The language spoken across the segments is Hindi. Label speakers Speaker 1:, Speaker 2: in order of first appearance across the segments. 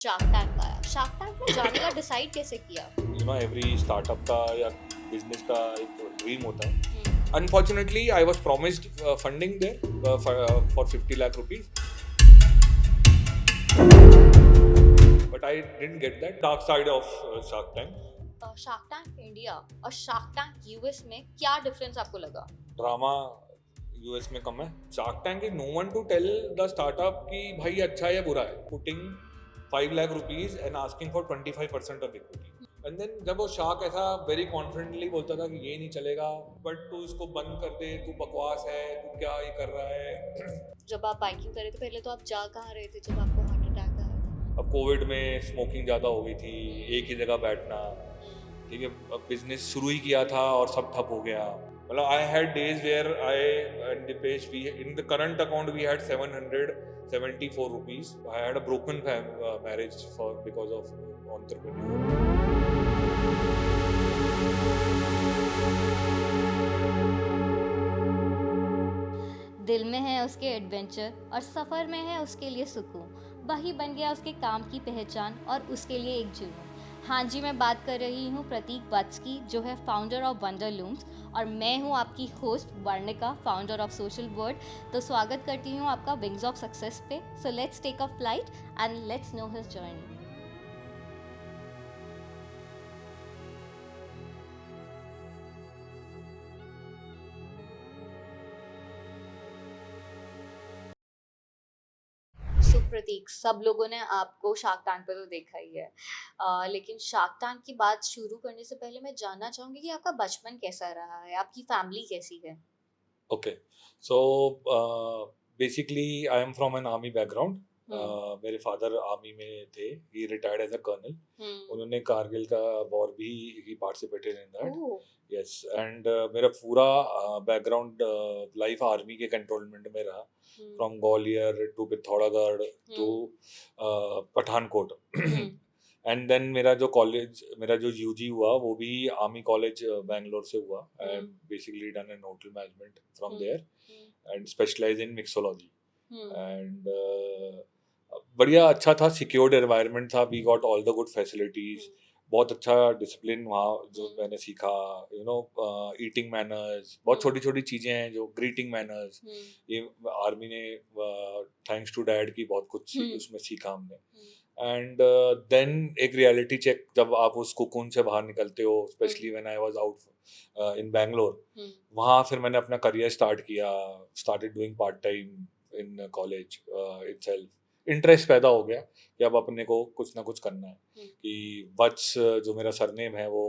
Speaker 1: शार्क टैंक आया। शार्क टैंक में जाने का डिसाइड कैसे किया?
Speaker 2: एवरी स्टार्टअप का या बिजनेस का एक ड्रीम होता है.
Speaker 1: हम्म,
Speaker 2: Unfortunately, I was promised funding there for 50 lakh rupees, but I didn't get that. Dark side of Shark Tank.
Speaker 1: Shark Tank India और शार्क टैंक यूएस में क्या डिफरेंस आपको लगा?
Speaker 2: ड्रामा यूएस में कम है. Shark tank is no one to tell the startup कि भाई अच्छा है या बुरा है. Putting 5 lakh rupees and asking for 25% of equity. And then जब वो शार्क ऐसा वेरी कॉन्फिडेंटली बोलता था कि ये नहीं चलेगा, बट तू इसको बंद कर दे, तू बकवास है, तू क्या ये कर रहा है.
Speaker 1: जब आप बाइकिंग कर रहे थे पहले तो आप जा कहाँ रहे थे जब आपको हार्ट अटैक आया था?
Speaker 2: अब कोविड में स्मोकिंग ज़्यादा हो गई थी, एक ही जगह बैठना. ठीक है, अब बिजनेस शुरू ही किया था और सब ठप हो गया. मतलब I had days where I and Deepesh we in the current account we had 774 rupees. I had a broken marriage for because of entrepreneur.
Speaker 3: दिल में है उसके एडवेंचर और सफ़र में है उसके लिए सुकून। वही बन गया उसके काम की पहचान और उसके लिए एक जुनून। हाँ जी, मैं बात कर रही हूँ प्रतीक वत्स की, जो है फाउंडर ऑफ वंडर लूम्स, और मैं हूँ आपकी host Varnika, founder of social word. तो स्वागत करती हूँ आपका विंग्स ऑफ सक्सेस पे। So let's take a flight and let's know his journey.
Speaker 1: So Prateek, सब लोगों ने आपको शार्क टैंक पे तो देखा ही है, लेकिन शार्क टैंक की बात शुरू करने से पहले मैं जानना चाहूंगी कि आपका बचपन कैसा रहा है, आपकी फैमिली कैसी है?
Speaker 2: Okay, so basically I am from an army background. मेरे फादर आर्मी में थे. He retired as a colonel.
Speaker 1: Hmm.
Speaker 2: उन्होंने कारगिल का वॉर भी he participated in that.
Speaker 1: Oh.
Speaker 2: Yes, and मेरा पूरा बैकग्राउंड लाइफ आर्मी के कंट्रोलमेंट में रहा.
Speaker 1: Hmm.
Speaker 2: From Gwalior to Pithoragarh to Pathankot.
Speaker 1: Hmm.
Speaker 2: And then मेरा जो यूजी हुआ वो भी आर्मी कॉलेज बैंगलोर से हुआ. I
Speaker 1: hmm.
Speaker 2: Basically done an hotel management from
Speaker 1: hmm.
Speaker 2: There
Speaker 1: hmm.
Speaker 2: And specialise in mixology.
Speaker 1: Hmm.
Speaker 2: And बढ़िया अच्छा था, सिक्योर्ड एनवायरनमेंट था. We got all the good facilities. बहुत अच्छा डिसिप्लिन वहाँ जो
Speaker 1: हम्म।
Speaker 2: मैंने सीखा. ईटिंग मैनर्स, बहुत छोटी
Speaker 1: हम्म।
Speaker 2: छोटी चीज़ें हैं जो ग्रीटिंग मैनर्स.
Speaker 1: हम्म।
Speaker 2: ये आर्मी ने थैंक्स टू डैड की बहुत कुछ
Speaker 1: हम्म।
Speaker 2: उसमें सीखा हमने.
Speaker 1: हम्म।
Speaker 2: एंड देन एक रियलिटी चेक जब आप उस कोकून से बाहर निकलते हो,
Speaker 1: hmm.
Speaker 2: Specially when I was out in Bangalore.
Speaker 1: Hmm.
Speaker 2: वहाँ फिर मैंने अपना करियर स्टार्ट किया. Started doing part time in college itself. Interest पैदा हो गया कि अब अपने को कुछ ना कुछ करना है.
Speaker 1: हम्म।
Speaker 2: कि वत्स जो मेरा सरनेम है वो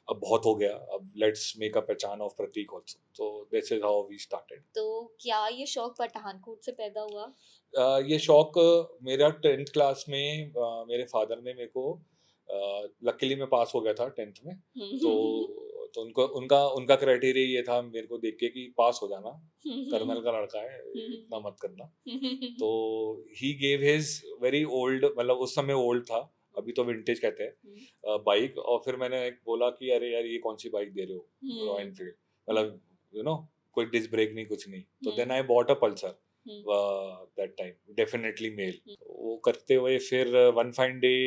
Speaker 2: अब बहुत हो गया. अब लेट्स मेक अ पहचान ऑफ प्रतीक ऑल्सो. तो this is how we started.
Speaker 1: तो क्या ये शौक पठानकोट से पैदा हुआ?
Speaker 2: ये शौक मेरा 10th क्लास में मेरे फादर ने मेरे को, लकीली मैं पास हो गया था 10th में. तो
Speaker 1: हम्म।
Speaker 2: तो उनको उनका उनका क्राइटेरिया ये था मेरे को देख के कि पास हो जाना, कर्नल का लड़का है, इतना मत करना. तो he gave his very old, मतलब उस समय ओल्ड था, अभी तो विंटेज कहते हैं, बाइक. और फिर मैंने बोला कि अरे यार ये कौन सी बाइक दे रहे हो, रॉयल एनफील्ड, मतलब कोई डिस्क ब्रेक नहीं, कुछ नहीं. तो then I bought a Pulsar that time, definitely male. वो करते हुए फिर one fine day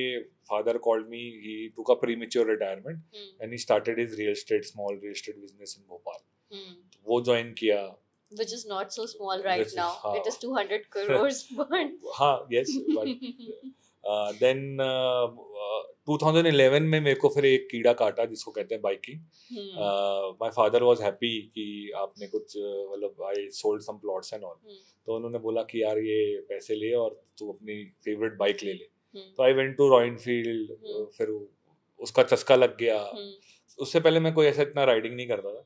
Speaker 2: father called me. He took a premature retirement and he started his small real estate business in Bhopal. वो ज्वाइन किया.
Speaker 1: Which is not so small right
Speaker 2: Which is,
Speaker 1: now.
Speaker 2: हाँ.
Speaker 1: It is 200 crores, but
Speaker 2: हाँ, yes, but then 2011 में मेरे को फिर एक कीड़ा काटा जिसको कहते हैं biking. My father was happy कि आपने कुछ, मतलब I sold some plots and all. तो उन्होंने बोला कि यार ये पैसे ले और तू अपनी फेवरेट बाइक ले ले. तो I went to Royal Enfield. फिर उसका चस्का लग गया. उससे पहले मैं कोई ऐसा इतना राइडिंग नहीं करता था.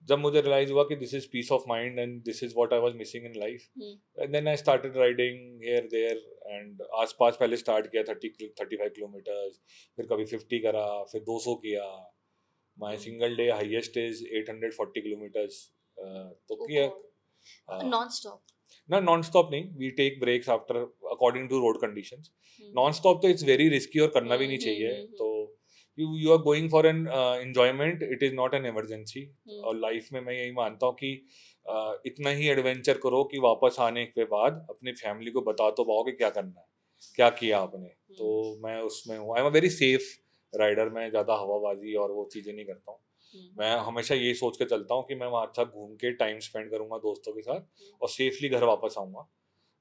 Speaker 2: जब मुझे रियलाइज हुआ कि this is peace of mind and this is what I was missing in life, and then I started riding here there. And आसपास पहले स्टार्ट किया 35 किलोमीटर्स, फिर कभी 50 करा, फिर 200 किया. My single day highest is 840 kilometres. तो किया.
Speaker 1: non stop.
Speaker 2: ना नॉन स्टॉप नहीं, we take breaks after according to road conditions. Non stop तो इट्स वेरी रिस्की और करना भी नहीं चाहिए. तो you are going for an enjoyment, it is not an emergency. और लाइफ में मैं यही मानता हूँ कि इतना ही एडवेंचर करो कि वापस आने के बाद अपनी फैमिली को बता तो पाओ कि क्या करना है. क्या किया आपने। तो मैं उसमें हूँ, I am a very safe rider, मैं ज़्यादा हवाबाजी और वो चीज़ें नहीं करता हूँ। मैं हमेशा ये सोच के चलता हूँ कि मैं वहाँ अच्छा घूम के टाइम स्पेंड करूँगा दोस्तों के साथ और सेफली घर वापस आऊँगा।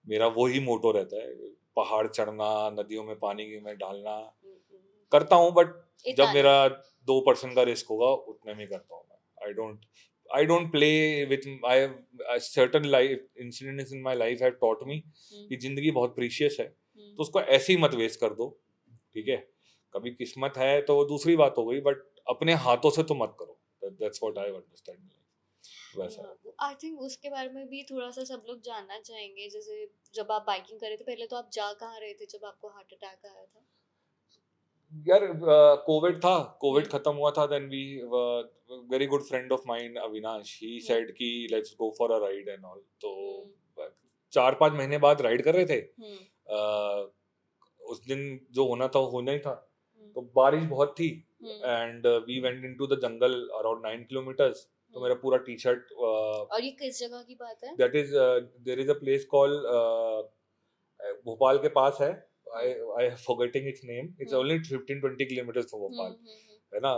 Speaker 2: मेरा वही मोटो रहता है, पहाड़ चढ़ना, नदियों में पानी में डालना करता हूँ, बट
Speaker 1: इतना
Speaker 2: जब मेरा
Speaker 1: नहीं।
Speaker 2: 2% का रिस्क होगा उतने में करता हूँ मैं। I don't play with I certain life incidents in my life have taught me कि जिंदगी बहुत प्रीशियस है, तो उसको ऐसे ही मत वेस्ट कर दो, ठीक है। कभी किस्मत है तो वो दूसरी बात हो गई, बट अपने हाथों से तो मत करो। That's what I understand. वैसा है।
Speaker 1: आई थिंक उसके बारे में भी थोड़ा सा सब लोग जानना चाहेंगे। जैसे जब आप बाइकिंग कर रहे थे पहले, तो आप जा कहाँ रहे थे जब आपको हार्ट अटैक आया था?
Speaker 2: यार कोविड था, कोविड खत्म हुआ था, then we very good friend of mine Avinash, he said कि let's go for a ride and all. तो 4-5 महीने बाद राइड कर रहे थे। उस दिन जो होना था वो होना ही था, तो बारिश बहुत थी and we went into the jungle around 9 kilometres. तो मेरा पूरा टी शर्ट,
Speaker 1: और ये किस जगह की बात है?
Speaker 2: That is there is a place called, Bhopal के पास है, I am forgetting its name. It's only 15-20 kilometers from Bhopal, है ना,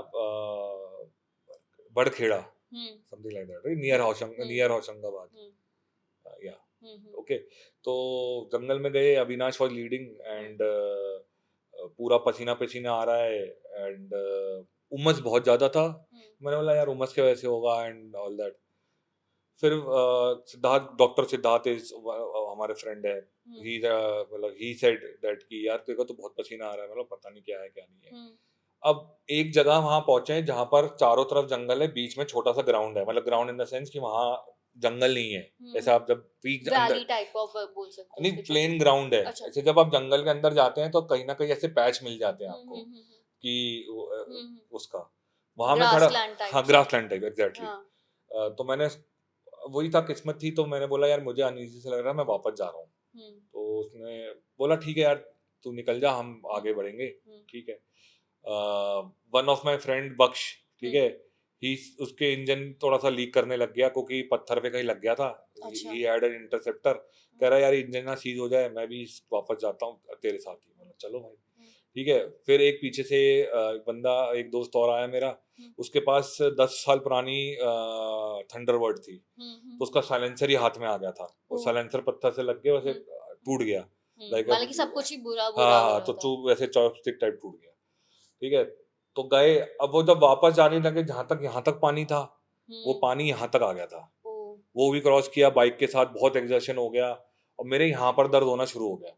Speaker 2: Barkheda, something like that, right? Near Hoshangabad, yeah, okay. तो जंगल में गए, अविनाश was leading and पूरा पसीना पसीना आ रहा है एंड उमस बहुत ज्यादा था। मैंने बोला यार उमस के वजह से होगा एंड ऑल दैट। फिर सिद्धार्थ, डॉक्टर सिद्धार्थ इज हमारे फ्रेंड है, ही मतलब ही सेड दैट कि यार तेरे को तो बहुत पसीना आ रहा है। मतलब पता नहीं क्या है क्या नहीं है। अब एक जगह वहां पहुंचे जहां पर चारों तरफ जंगल है, बीच में छोटा सा ग्राउंड है, मतलब ग्राउंड इन द सेंस कि वहां जंगल नहीं है। जैसे आप जब पीक
Speaker 1: वैली टाइप ऑफ बोल सकते हो,
Speaker 2: नहीं, प्लेन ग्राउंड है।
Speaker 1: अच्छा।
Speaker 2: ऐसे जब आप जंगल के अंदर जाते हैं तो कहीं ना कहीं ऐसे पैच मिल जाते हैं आपको कि उसका वहां में खड़ा, हाँ ग्रासलैंड टाइप एग्जैक्टली। तो मैंने वही था, किस्मत थी, तो मैंने बोला यार मुझे अनईजी से लग रहा है, मैं वापस जा रहा हूँ। तो उसने बोला ठीक है यार तू निकल जा, हम आगे बढ़ेंगे, ठीक है। वन ऑफ माय फ्रेंड बख्श, ठीक है, ही उसके इंजन थोड़ा सा लीक करने लग गया क्योंकि पत्थर पे कहीं लग गया था। ही हैड एन इंटरसेप्टर, कह रहा यार इंजन ना सीज हो जाए, मैं भी वापस जाता हूँ तेरे साथ ही। मतलब चलो भाई ठीक है। फिर एक पीछे से बंदा, एक दोस्त और आया मेरा, उसके पास 10 साल पुरानी थंडरबर्ड थी, तो उसका साइलेंसर ही हाथ में आ गया था, वो साइलेंसर पत्थर से लग गया, वैसे टूट गया,
Speaker 1: मतलब कि सब कुछ ही बुरा
Speaker 2: हाँ, तो चूप वैसे चॉपस्टिक टाइप टूट गया, ठीक है। तो गए, अब वो जब वापस जाने लगे, जहां तक यहाँ तक पानी था, वो पानी यहाँ तक आ गया था, वो भी क्रॉस किया बाइक के साथ, बहुत एक्सर्शन हो गया और मेरे यहाँ पर दर्द होना शुरू हो गया।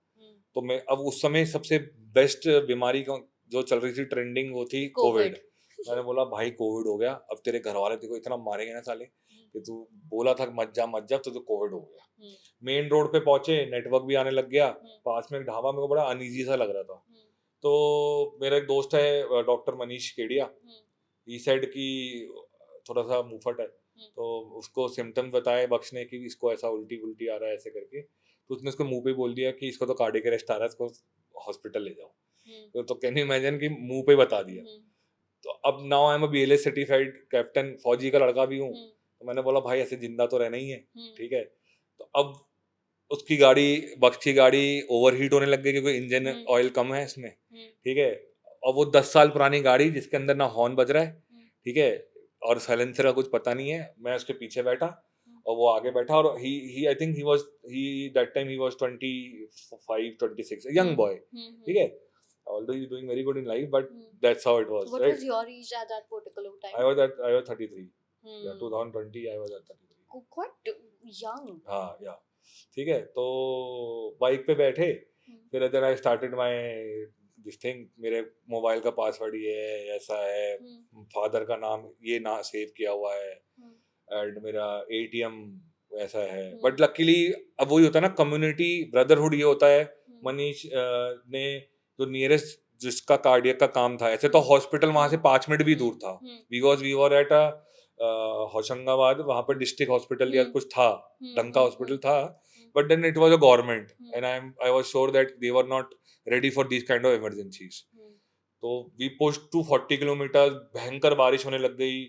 Speaker 2: तो मैं अब उस समय सबसे बेस्ट बीमारी जो चल रही थी ट्रेंडिंग, वो थी कोविड। मैंने बोला भाई कोविड हो गया, अब तेरे घर वाले तेरे को इतना मारेंगे ना साले कि तू बोला था मत जा, तो कोविड हो गया। मेन रोड पे पहुंचे, नेटवर्क भी आने लग गया, पास में एक ढाबा, मेरे को बड़ा अनईजी सा लग रहा था। तो मेरा एक दोस्त है डॉक्टर मनीष केडिया, ही सेड कि थोड़ा सा मुंहफट है, तो उसको सिम्टम्स बताए बख्श ने कि इसको ऐसा उल्टी उल्टी आ रहा है ऐसे करके। तो उसने उसको मुंह पे बोल दिया कि इसको तो कार्डियक अरेस्ट आ रहा है, इसको हॉस्पिटल ले जाओ। तो कैन यू इमेजिन कि मुंह पे बता दिया। तो अब now I am a BLS certified captain, फौजी का लड़का भी हूँ। तो मैंने बोला भाई ऐसे जिंदा तो रहना ही है, ठीक है। तो अब उसकी गाड़ी, बख्श की गाड़ी ओवरहीट होने लग गई क्योंकि इंजन ऑयल कम है इसमें, ठीक है। और वो 10 साल पुरानी गाड़ी जिसके अंदर ना हॉर्न बज रहा है, ठीक है, और साइलेंसर का कुछ पता नहीं है। मैं उसके पीछे बैठा और वो आगे बैठा, और he I think he that time he was 25-26, young boy, ठीक है, although he's doing very good in life, but that's how it was.
Speaker 1: What
Speaker 2: right?
Speaker 1: was your age at that particular time?
Speaker 2: I was 33. Yeah, 2020 I was at 33.
Speaker 1: Quite young.
Speaker 2: हाँ, yeah. ठीक है। तो बाइक पे बैठे, फिर then I started my this thing, मेरे मोबाइल का पासवर्ड ये है, ऐसा है, फादर का नाम ये ना सेव किया हुआ है, एंड मेरा ATM ऐसा है। बट लकीली अब वही होता है ना, कम्युनिटी ब्रदरहुड, ये होता है। मनीष ने जो नियरेस्ट जिसका कार्डियक का काम था, ऐसे तो हॉस्पिटल वहां से 5 मिनट भी दूर था, because we were at Hoshangabad, वहां पर डिस्ट्रिक्ट हॉस्पिटल या कुछ था, ढंग का हॉस्पिटल था, but then it was a government and I was sure that they were not ready for this kind of emergencies. तो वी पुश्ड टू 40 किलोमीटर, भयंकर बारिश होने लग गई,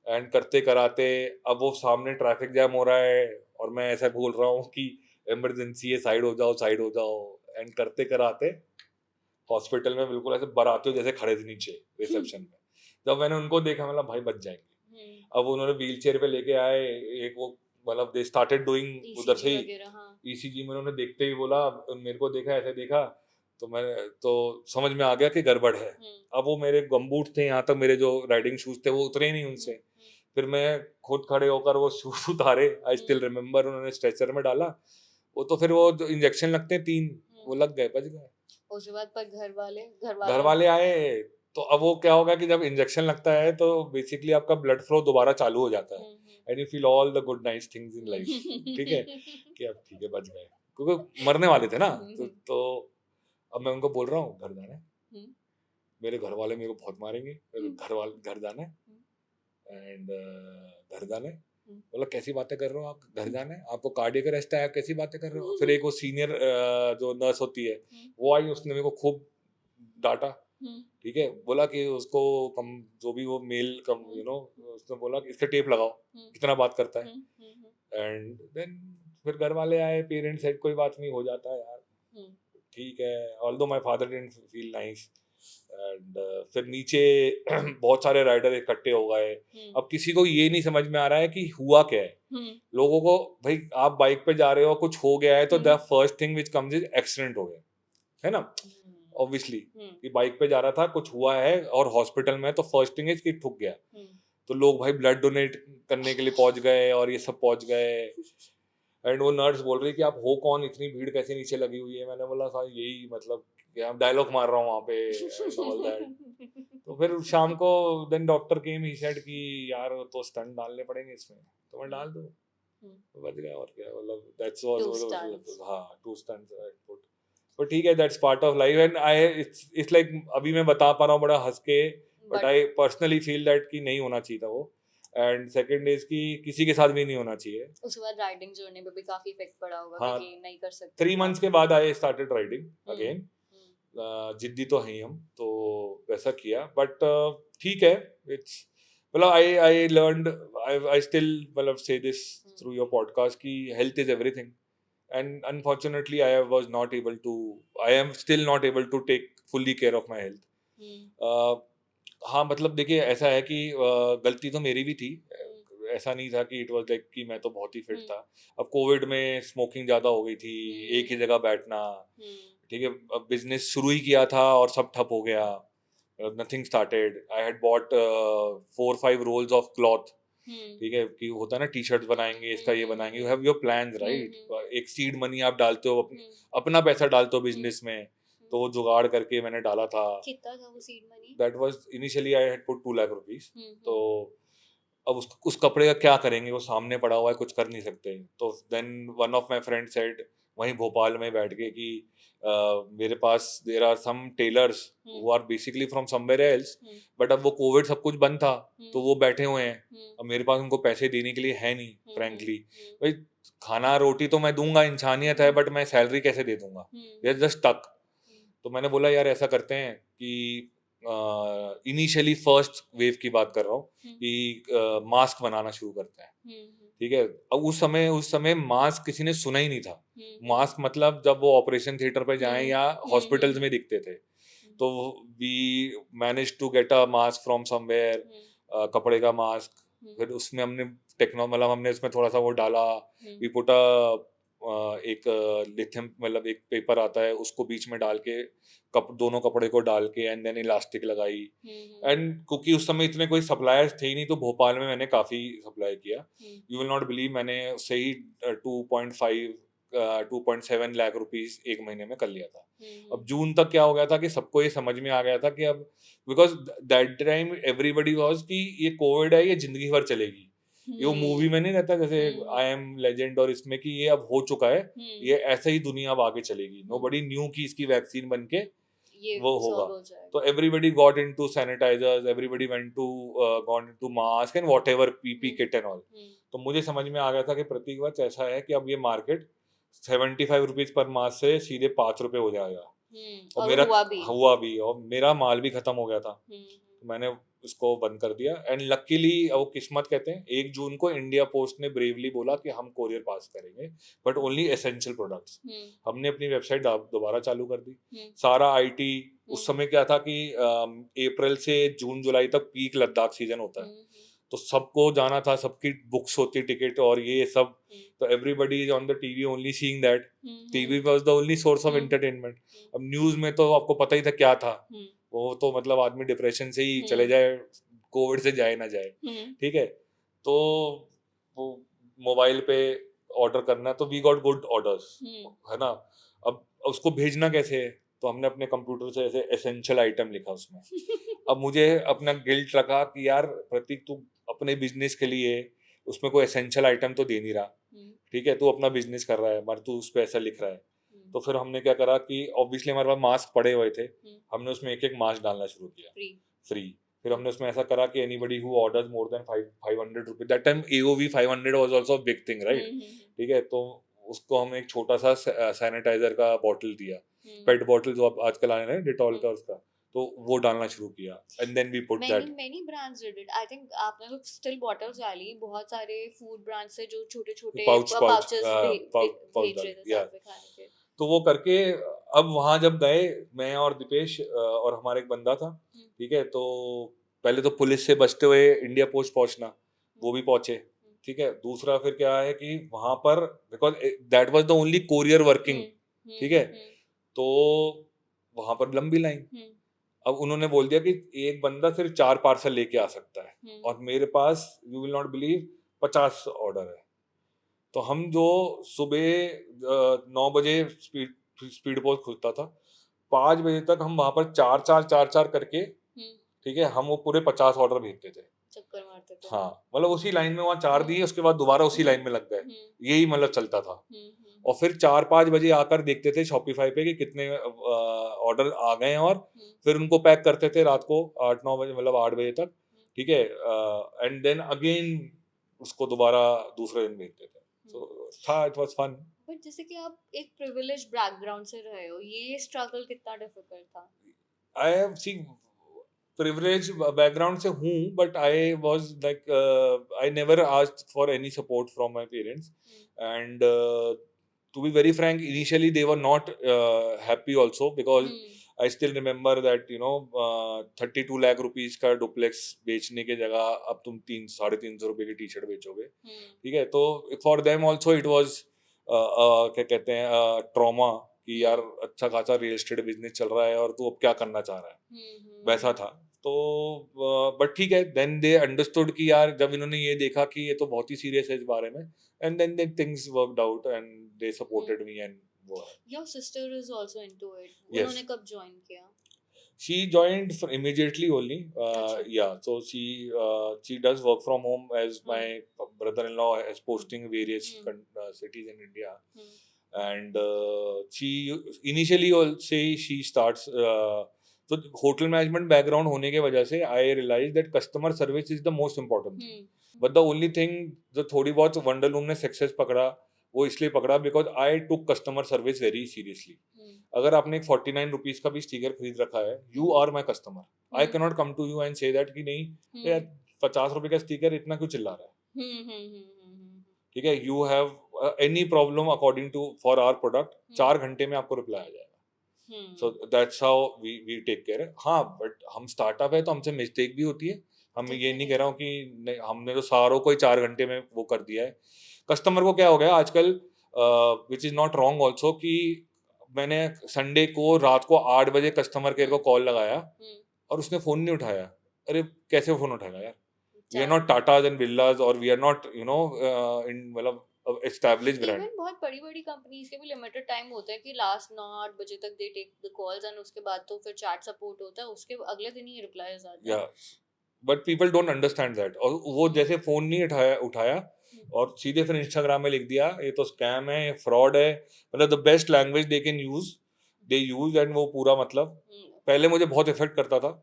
Speaker 2: एंड करते कराते अब वो सामने ट्रैफिक जैम हो रहा है और मैं ऐसा बोल रहा हूँ कि इमरजेंसी है, साइड हो जाओ, साइड हो जाओ, एंड करते कराते हॉस्पिटल में बिल्कुल ऐसे बरातियों जैसे खड़े थे नीचे रिसेप्शन में। जब मैंने उनको देखा मतलब भाई बच जाएंगे। अब उन्होंने व्हील चेयर पे लेके आए, एक वो मतलब दे स्टार्टेड डूइंग उधर से ही ईसीजी में उन्होंने देखते ही बोला, मेरे को देखा ऐसे देखा तो मैं तो समझ में आ गया कि गड़बड़ है। अब वो मेरे गमबूट थे यहाँ तक, मेरे जो राइडिंग शूज थे वो उतरे नहीं उनसे। फिर मैं खुद खड़े होकर वो शूज उतारे, आई स्टिल रिमेम्बर, उन्होंने स्ट्रेचर में डाला। वो तो फिर वो जो इंजेक्शन लगते हैं 3 वो लग गए, बच गए।
Speaker 1: उसके बाद पर
Speaker 2: घर वाले आए तो अब वो क्या होगा कि जब इंजेक्शन लगता है तो बेसिकली आपका ब्लड फ्लो दोबारा चालू हो जाता है and you feel all the good nice things in life. ठीक है कि अब ठीक है बच गए, क्योंकि मरने वाले थे ना। तो अब मैं उनको बोल रहा हूँ घर जाना है, मेरे घर वाले मेरे को बहुत मारेंगे, घर जाना है एंड घर जाना है। बोला कैसी बातें कर रहे हो आप, घर जाना है, आपको कार्डियक अरेस्ट है, आप कैसी बातें कर रहे हो। फिर एक वो सीनियर जो नर्स होती है वो आई, उसने मेरे को खूब डांटा। ठीक है, बोला कि उसको कम जो भी वो मेल कम उसने बोला कि इसका टेप लगाओ, कितना बात करता है। एंड देन फिर घर वाले आए, पेरेंट्स सेड कोई बात नहीं, हो जाता है यार, ठीक है। Although my father didn't feel nice and फिर नीचे बहुत सारे राइडर इकट्ठे हो गए। अब किसी को ये नहीं समझ में आ रहा है कि हुआ क्या है। लोगों को भाई आप बाइक पे जा रहे हो, कुछ हो गया है तो the first thing which comes is accident हो गया है ना, ऑब्वियसली कि बाइक पे जा रहा था, कुछ हुआ है और हॉस्पिटल में, तो फर्स्ट थिंग इज कि ठुक गया। तो लोग भाई ब्लड डोनेट करने के लिए पहुंच गए और ये सब पहुंच गए। एंड वो नर्स बोल रही कि आप हो कौन, इतनी भीड़ कैसे नीचे लगी हुई है। मैंने बोला था यही मतलब डायलॉग मार रहा हूँ वहाँ पे। तो फिर शाम को then doctor came, he said कि यार तो स्टंट डालने पड़ेंगे इसमें, तो मैं डाल दूँ, तो बच गया। और क्या मतलब दैट्स वाज हाँ 2 स्टंट्स आई पुट। बट ठीक है, that's part of life and I it's like अभी मैं बता पा रहा हूँ बड़ा हंस के, but I personally feel that कि नहीं होना चाहिए था वो। एंड सेकंड इज कि किसी के साथ भी नहीं होना चाहिए।
Speaker 1: उसके बाद राइडिंग जर्नी पे भी काफी इफेक्ट पड़ा होगा
Speaker 2: हाँ,
Speaker 1: कि नहीं कर सकते।
Speaker 2: 3 मंथ्स के बाद आई स्टार्टेड राइडिंग अगेन। जिद्दी तो है ही हम, तो वैसा किया। बट ठीक है, इट्स मतलब आई लर्नड, आई स्टिल मतलब से दिस थ्रू योर पॉडकास्ट कि health is everything and unfortunately I was not able to, I am still not able to take fully care of my health. हाँ मतलब देखिए ऐसा है कि गलती तो मेरी भी थी, ऐसा नहीं था कि इट वाज लाइक कि मैं तो बहुत ही फिट था। अब कोविड में स्मोकिंग ज़्यादा हो गई थी, एक ही जगह बैठना, ठीक है। अब बिजनेस शुरू ही किया था और सब ठप हो गया, nothing started. I had bought 4-5 rolls of cloth, ठीक है, कि होता है ना टी शर्ट बनाएंगे, इसका ये बनाएंगे, you have your plans right. एक सीड मनी आप डालते हो, अपना पैसा डालते हो बिजनेस में, तो वो जुगाड़ करके मैंने डाला था।
Speaker 1: कितना था वो seed money?
Speaker 2: That was initially I had put 2 lakh rupees. तो अब उस कपड़े का क्या करेंगे, वो सामने पड़ा हुआ है, कुछ कर नहीं सकते। तो then one of my friend said वहीं भोपाल में बैठ के कि मेरे पास there are some tailors who are basically from somewhere else, but अब वो कोविड सब कुछ बंद था तो वो बैठे हुए हैं। अब मेरे पास उनको पैसे देने के लिए है नहीं फ्रैंकली। भाई खाना रोटी तो मैं दूंगा, इंसानियत है, बट मैं सैलरी कैसे दे दूंगा, जस्ट स्टक। तो मैंने बोला यार ऐसा करते हैं कि इनिशियली फर्स्ट वेव की बात कर रहा हूँ कि मास्क बनाना शुरू करते हैं, ठीक है। अब उस समय मास्क किसी ने सुना ही नहीं था। मास्क मतलब जब वो ऑपरेशन थिएटर पे जाएं या हॉस्पिटल्स में दिखते थे, तो we manage to get a mask from somewhere, कपड़े का मास्क। फिर उसमें हमने मतलब हमने उसमें थोड़ा सा वो डाला, वी पुट एक लिथियम मतलब एक पेपर आता है, उसको बीच में डाल के दोनों कपड़े को डाल के एंड देन इलास्टिक लगाई। एंड क्योंकि उस समय इतने कोई सप्लायर्स थे ही नहीं, तो भोपाल में मैंने काफी सप्लाई किया। यू विल नॉट बिलीव, मैंने सही 2.7 लाख रुपीस एक महीने में कर लिया था। अब जून तक क्या हो गया था कि सबको ये समझ में आ गया था कि अब because that time everybody was कि ये कोविड है, ये जिंदगी भर चलेगी। ये मूवी में नहीं रहता जैसे आई एम लेजेंड और इसमें कि ये अब हो चुका है, ये ऐसे ही दुनिया अब आगे चलेगी। नोबडी न्यू कि इसकी वैक्सीन बनके वो होगा। तो everybody got into sanitisers, everybody went to got into mask and whatever PP kit and all. तो मुझे समझ में आ गया था कि प्रतीक वत्स ऐसा है कि अब ये मार्केट 75 रुपीज पर मास्क से सीधे 5 रुपए हो जाएगा। और मेरा हुआ भी और मेरा माल भी खत्म हो गया था। तो मैंने उसको बंद कर दिया। एंड लकीली वो किस्मत कहते हैं, 1 जून को इंडिया पोस्ट ने ब्रेवली बोला कि हम कोरियर पास करेंगे बट ओनली एसेंशियल प्रोडक्ट्स। हमने अपनी वेबसाइट दोबारा चालू कर दी, सारा आईटी। उस समय क्या था कि अप्रैल से जून जुलाई तक पीक लद्दाख सीजन होता है, तो सबको जाना था, सबकी बुक्स होती टिकट और ये सब, तो everybody is on the TV only seeing that. TV was the only source of entertainment. अब न्यूज में तो आपको पता ही था क्या था, वो तो मतलब आदमी डिप्रेशन से ही चले जाए, कोविड से जाए ना जाए, ठीक है। तो वो मोबाइल पे ऑर्डर करना, तो वी गॉट गुड ऑर्डर्स, है ना। अब उसको भेजना कैसे है, तो हमने अपने कंप्यूटर से ऐसे एसेंशियल आइटम लिखा उसमें। अब मुझे अपना गिल्ट रखा कि यार प्रतीक, तू अपने बिजनेस के लिए उसमें कोई एसेंशियल आइटम तो दे नहीं रहा, ठीक है, तू अपना बिजनेस कर रहा है मगर तू उस पे ऐसा लिख रहा है। तो फिर हमने क्या करा कि ऑब्वियसली हमारे पास मास्क पड़े हुए थे, हमने उसमें एक मास्क डालना शुरू किया फ्री। फिर हमने उसमें ऐसा करा कि anybody who orders more than 500 rupees, that time AOV 500 was also big thing, right, ठीक है। तो उसको हम एक छोटा सा सैनिटाइजर का बॉटल दिया, पेट बॉटल जो आजकल आने हैं डिटॉल का, उसका, तो वो डालना शुरू किया। And then we put that,
Speaker 1: many brands did it. I think आपने तो स्टिल बॉटल्स डाली, बहुत सारे फूड ब्रांड्स से जो छोटे-छोटे पाउचेस भेज रहे थे साथ में खाने के।
Speaker 2: तो वो करके अब वहां जब गए, मैं और दीपेश और हमारा एक बंदा था, ठीक है, तो पहले तो पुलिस से बचते हुए इंडिया पोस्ट पहुंचना, वो भी पहुंचे, ठीक है। दूसरा फिर क्या है कि वहां पर because that was the only courier working, ठीक है, तो वहां पर लंबी लाइन। अब उन्होंने बोल दिया कि एक बंदा सिर्फ 4 पार्सल लेके आ सकता है, और मेरे पास, you will not believe, 50 order है। तो हम जो सुबह 9 बजे स्पीड पोस्ट खुलता था, 5 बजे तक हम वहां पर 4 करके, ठीक है, हम वो पूरे 50 ऑर्डर भेजते थे,
Speaker 1: चक्कर मारते थे।
Speaker 2: हाँ, मतलब उसी लाइन में वहाँ 4 दिए, उसके बाद दोबारा उसी लाइन में लग गए, यही मतलब चलता था। और फिर 4-5 बजे आकर देखते थे शॉपिफाई पे कि कितने ऑर्डर आ गए हैं, और फिर उनको पैक करते थे रात को 8-9 बजे, मतलब 8 बजे तक, ठीक है। एंड देन अगेन उसको दोबारा दूसरे दिन भेजते थे। तो था, इट वाज फन।
Speaker 1: बट जैसे कि आप एक प्रिविलेज्ड बैकग्राउंड से रहे हो, ये स्ट्रगल कितना डिफिकल्ट था?
Speaker 2: आई हैव सीन प्रिविलेज बैकग्राउंड से हूँ, but I was like, I never asked for any support from my parents, and to be very frank, initially they were not happy also, because I still remember that 32 lakh rupees का डुप्लेक्स बेचने के जगह अब तुम 300-350 रुपए की टी शर्ट बेचोगे, ठीक है। तो for them also it was क्या कहते हैं, ट्रॉमा, कि यार अच्छा खासा रियल एस्टेट बिजनेस चल रहा है और तू अब क्या करना चाह रहा है, वैसा था। तो बट ठीक है, देन दे अंडरस्टूड कि यार जब इन्होंने ये देखा कि ये तो बहुत ही सीरियस है इस बारे में, and then things worked out and they supported me and वो है।
Speaker 1: Your sister is also into it.
Speaker 2: Yes.
Speaker 1: उन्होंने कब join किया?
Speaker 2: She joined immediately only. Yeah, so she does work from home, as my brother-in-law is posting various cities in India, and she initially also she starts. तो होटल मैनेजमेंट बैकग्राउंड होने के वजह से I realise that customer service is the most important thing, but the only thing जो थोड़ी बहुत वंडरलूम ने सक्सेस पकड़ा, वो इसलिए पकड़ा because I took customer service very seriously. अगर आपने एक 49 रुपीज का भी स्टिकर खरीद रखा है, you are my customer, I can not come to you and say that कि नहीं यार 50 रुपए का स्टिकर इतना क्यों चिल्ला रहा है, ठीक है। You have any problem according to for our product, 4 घंटे में आपको रिप्लाई आ जाएगा। So that's how we take care. हाँ, बट हम स्टार्टअप है तो हमसे मिस्टेक भी होती है, हम ये नहीं कह रहा हूँ कि हमने तो सारों को ही 4 घंटे में वो कर दिया है। कस्टमर को क्या हो गया आजकल, which is not wrong also, कि मैंने संडे को रात को 8 बजे कस्टमर केयर को कॉल लगाया और उसने फोन नहीं उठाया। अरे कैसे फोन उठाएगा यार, we are not Tatas and Birlas, और वी आर नॉट इन मतलब established brand.
Speaker 1: Even बहुत बड़ी कंपनीज के भी लिमिटेड टाइम होता है कि लास्ट 9-8 बजे तक they take the calls, and उसके बाद तो फिर चैट सपोर्ट होता है, उसके अगले दिन ही रिप्लाईज आते हैं।
Speaker 2: But people don't understand that, और वो जैसे फोन नहीं उठाया और सीधे फिर इंस्टाग्राम में लिख दिया ये तो स्कैम है, ये फ्रॉड है, मतलब the best language they can use they use, and वो पूरा मतलब पहले मुझे बहुत इफेक्ट करता था,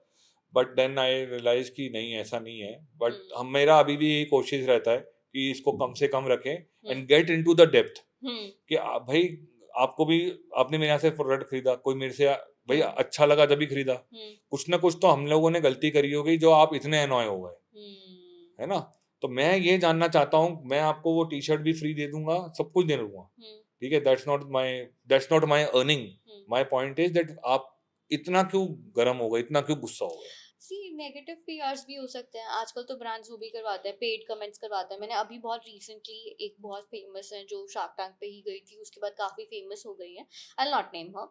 Speaker 2: बट देन आई रियलाइज कि नहीं ऐसा नहीं है। बट मेरा अभी भी यही कोशिश रहता है कि इसको कम से कम रखें and get into the depth, कि भाई आपको भी, आपने मेरे यहाँ से प्रोडक्ट खरीदा, कोई मेरे से भाई अच्छा लगा जब भी खरीदा, कुछ ना कुछ तो हम लोगों ने गलती करी होगी जो आप इतने अनॉय हो गए, है ना। तो मैं ये जानना चाहता हूँ, मैं आपको वो टी शर्ट भी फ्री दे दूंगा, सब कुछ दे दूंगा, ठीक है, that's not my earning. My point is that आप इतना क्यों गर्म हो गए, इतना क्यों गुस्सा हो गए।
Speaker 1: सी नेगेटिव पीआरस भी हो सकते हैं आजकल, तो ब्रांड्स वो भी करवाते हैं, पेड कमेंट्स करवाते हैं। मैंने अभी बहुत रिसेंटली एक बहुत फेमस है जो शार्क टैंक पे ही गई थी, उसके बाद काफ़ी फेमस हो गई है, आई नॉट नेम हर,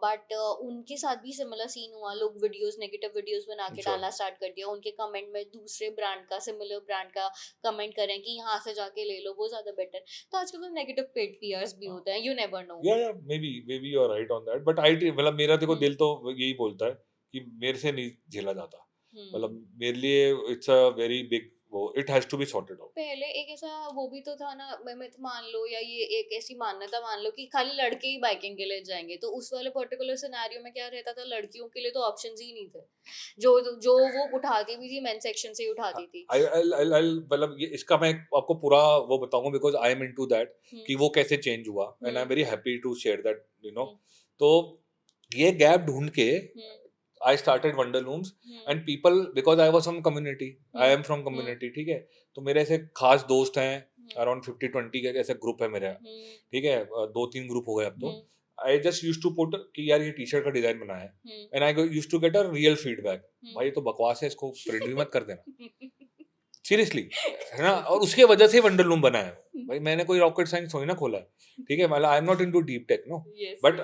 Speaker 1: बट उनके साथ भी सिमिलर सीन हुआ। लोग वीडियोस, नेगेटिव वीडियोस बना के
Speaker 2: अच्छा।
Speaker 1: डालना स्टार्ट कर दिया, उनके कमेंट में दूसरे ब्रांड का, सिमिलर ब्रांड का कमेंट करें कि यहाँ से जाके ले लो, वो ज़्यादा बेटर। तो आजकल तो नेगेटिव पेड पीआरस भी होते हैं, यू नेवर नो।
Speaker 2: या maybe you are right on that, but I मतलब मेरा देखो दिल तो यही बोलता है कि मेरे से नहीं झेला जाता, मतलब मेरे लिए इट्स अ वेरी बिग, वो it has to be sorted out.
Speaker 1: पहले एक ऐसा वो भी तो था ना, मिथ मान लो, या ये एक ऐसी मान्यता मान लो कि खाली लड़के ही बाइकिंग के लिए जाएंगे, तो उस वाले पर्टिकुलर सिनेरियो में क्या रहता था, लड़कियों के लिए तो ऑप्शंस ही नहीं थे, जो जो वो उठाती भी थी मेन सेक्शन से ही उठाती थी।
Speaker 2: मतलब ये इसका मैं आपको पूरा वो बताऊंगा because I am into that कि वो कैसे चेंज हुआ, and I am very happy to share that, you know. तो ये गैप ढूंढ के I started Wonderlooms and people, because I was from community, I am from community, ठीक है, तो मेरे ऐसे खास दोस्त हैं, अराउंड 50-20 का ऐसा ग्रुप है मेरा, ठीक है, 2-3 ग्रुप हो गए अब तो। I just used to put कि यार ये टी शर्ट का डिजाइन बना है, and I used to get a real feedback, भाई ये तो बकवास है, इसको प्रिंट भी मत कर देना, सीरियसली, है ना। और उसके वजह से वंडरलूम बना है, भाई मैंने कोई रॉकेट साइंस थोड़ी ना खोला है, ठीक है, मतलब I am not into deep tech, no, but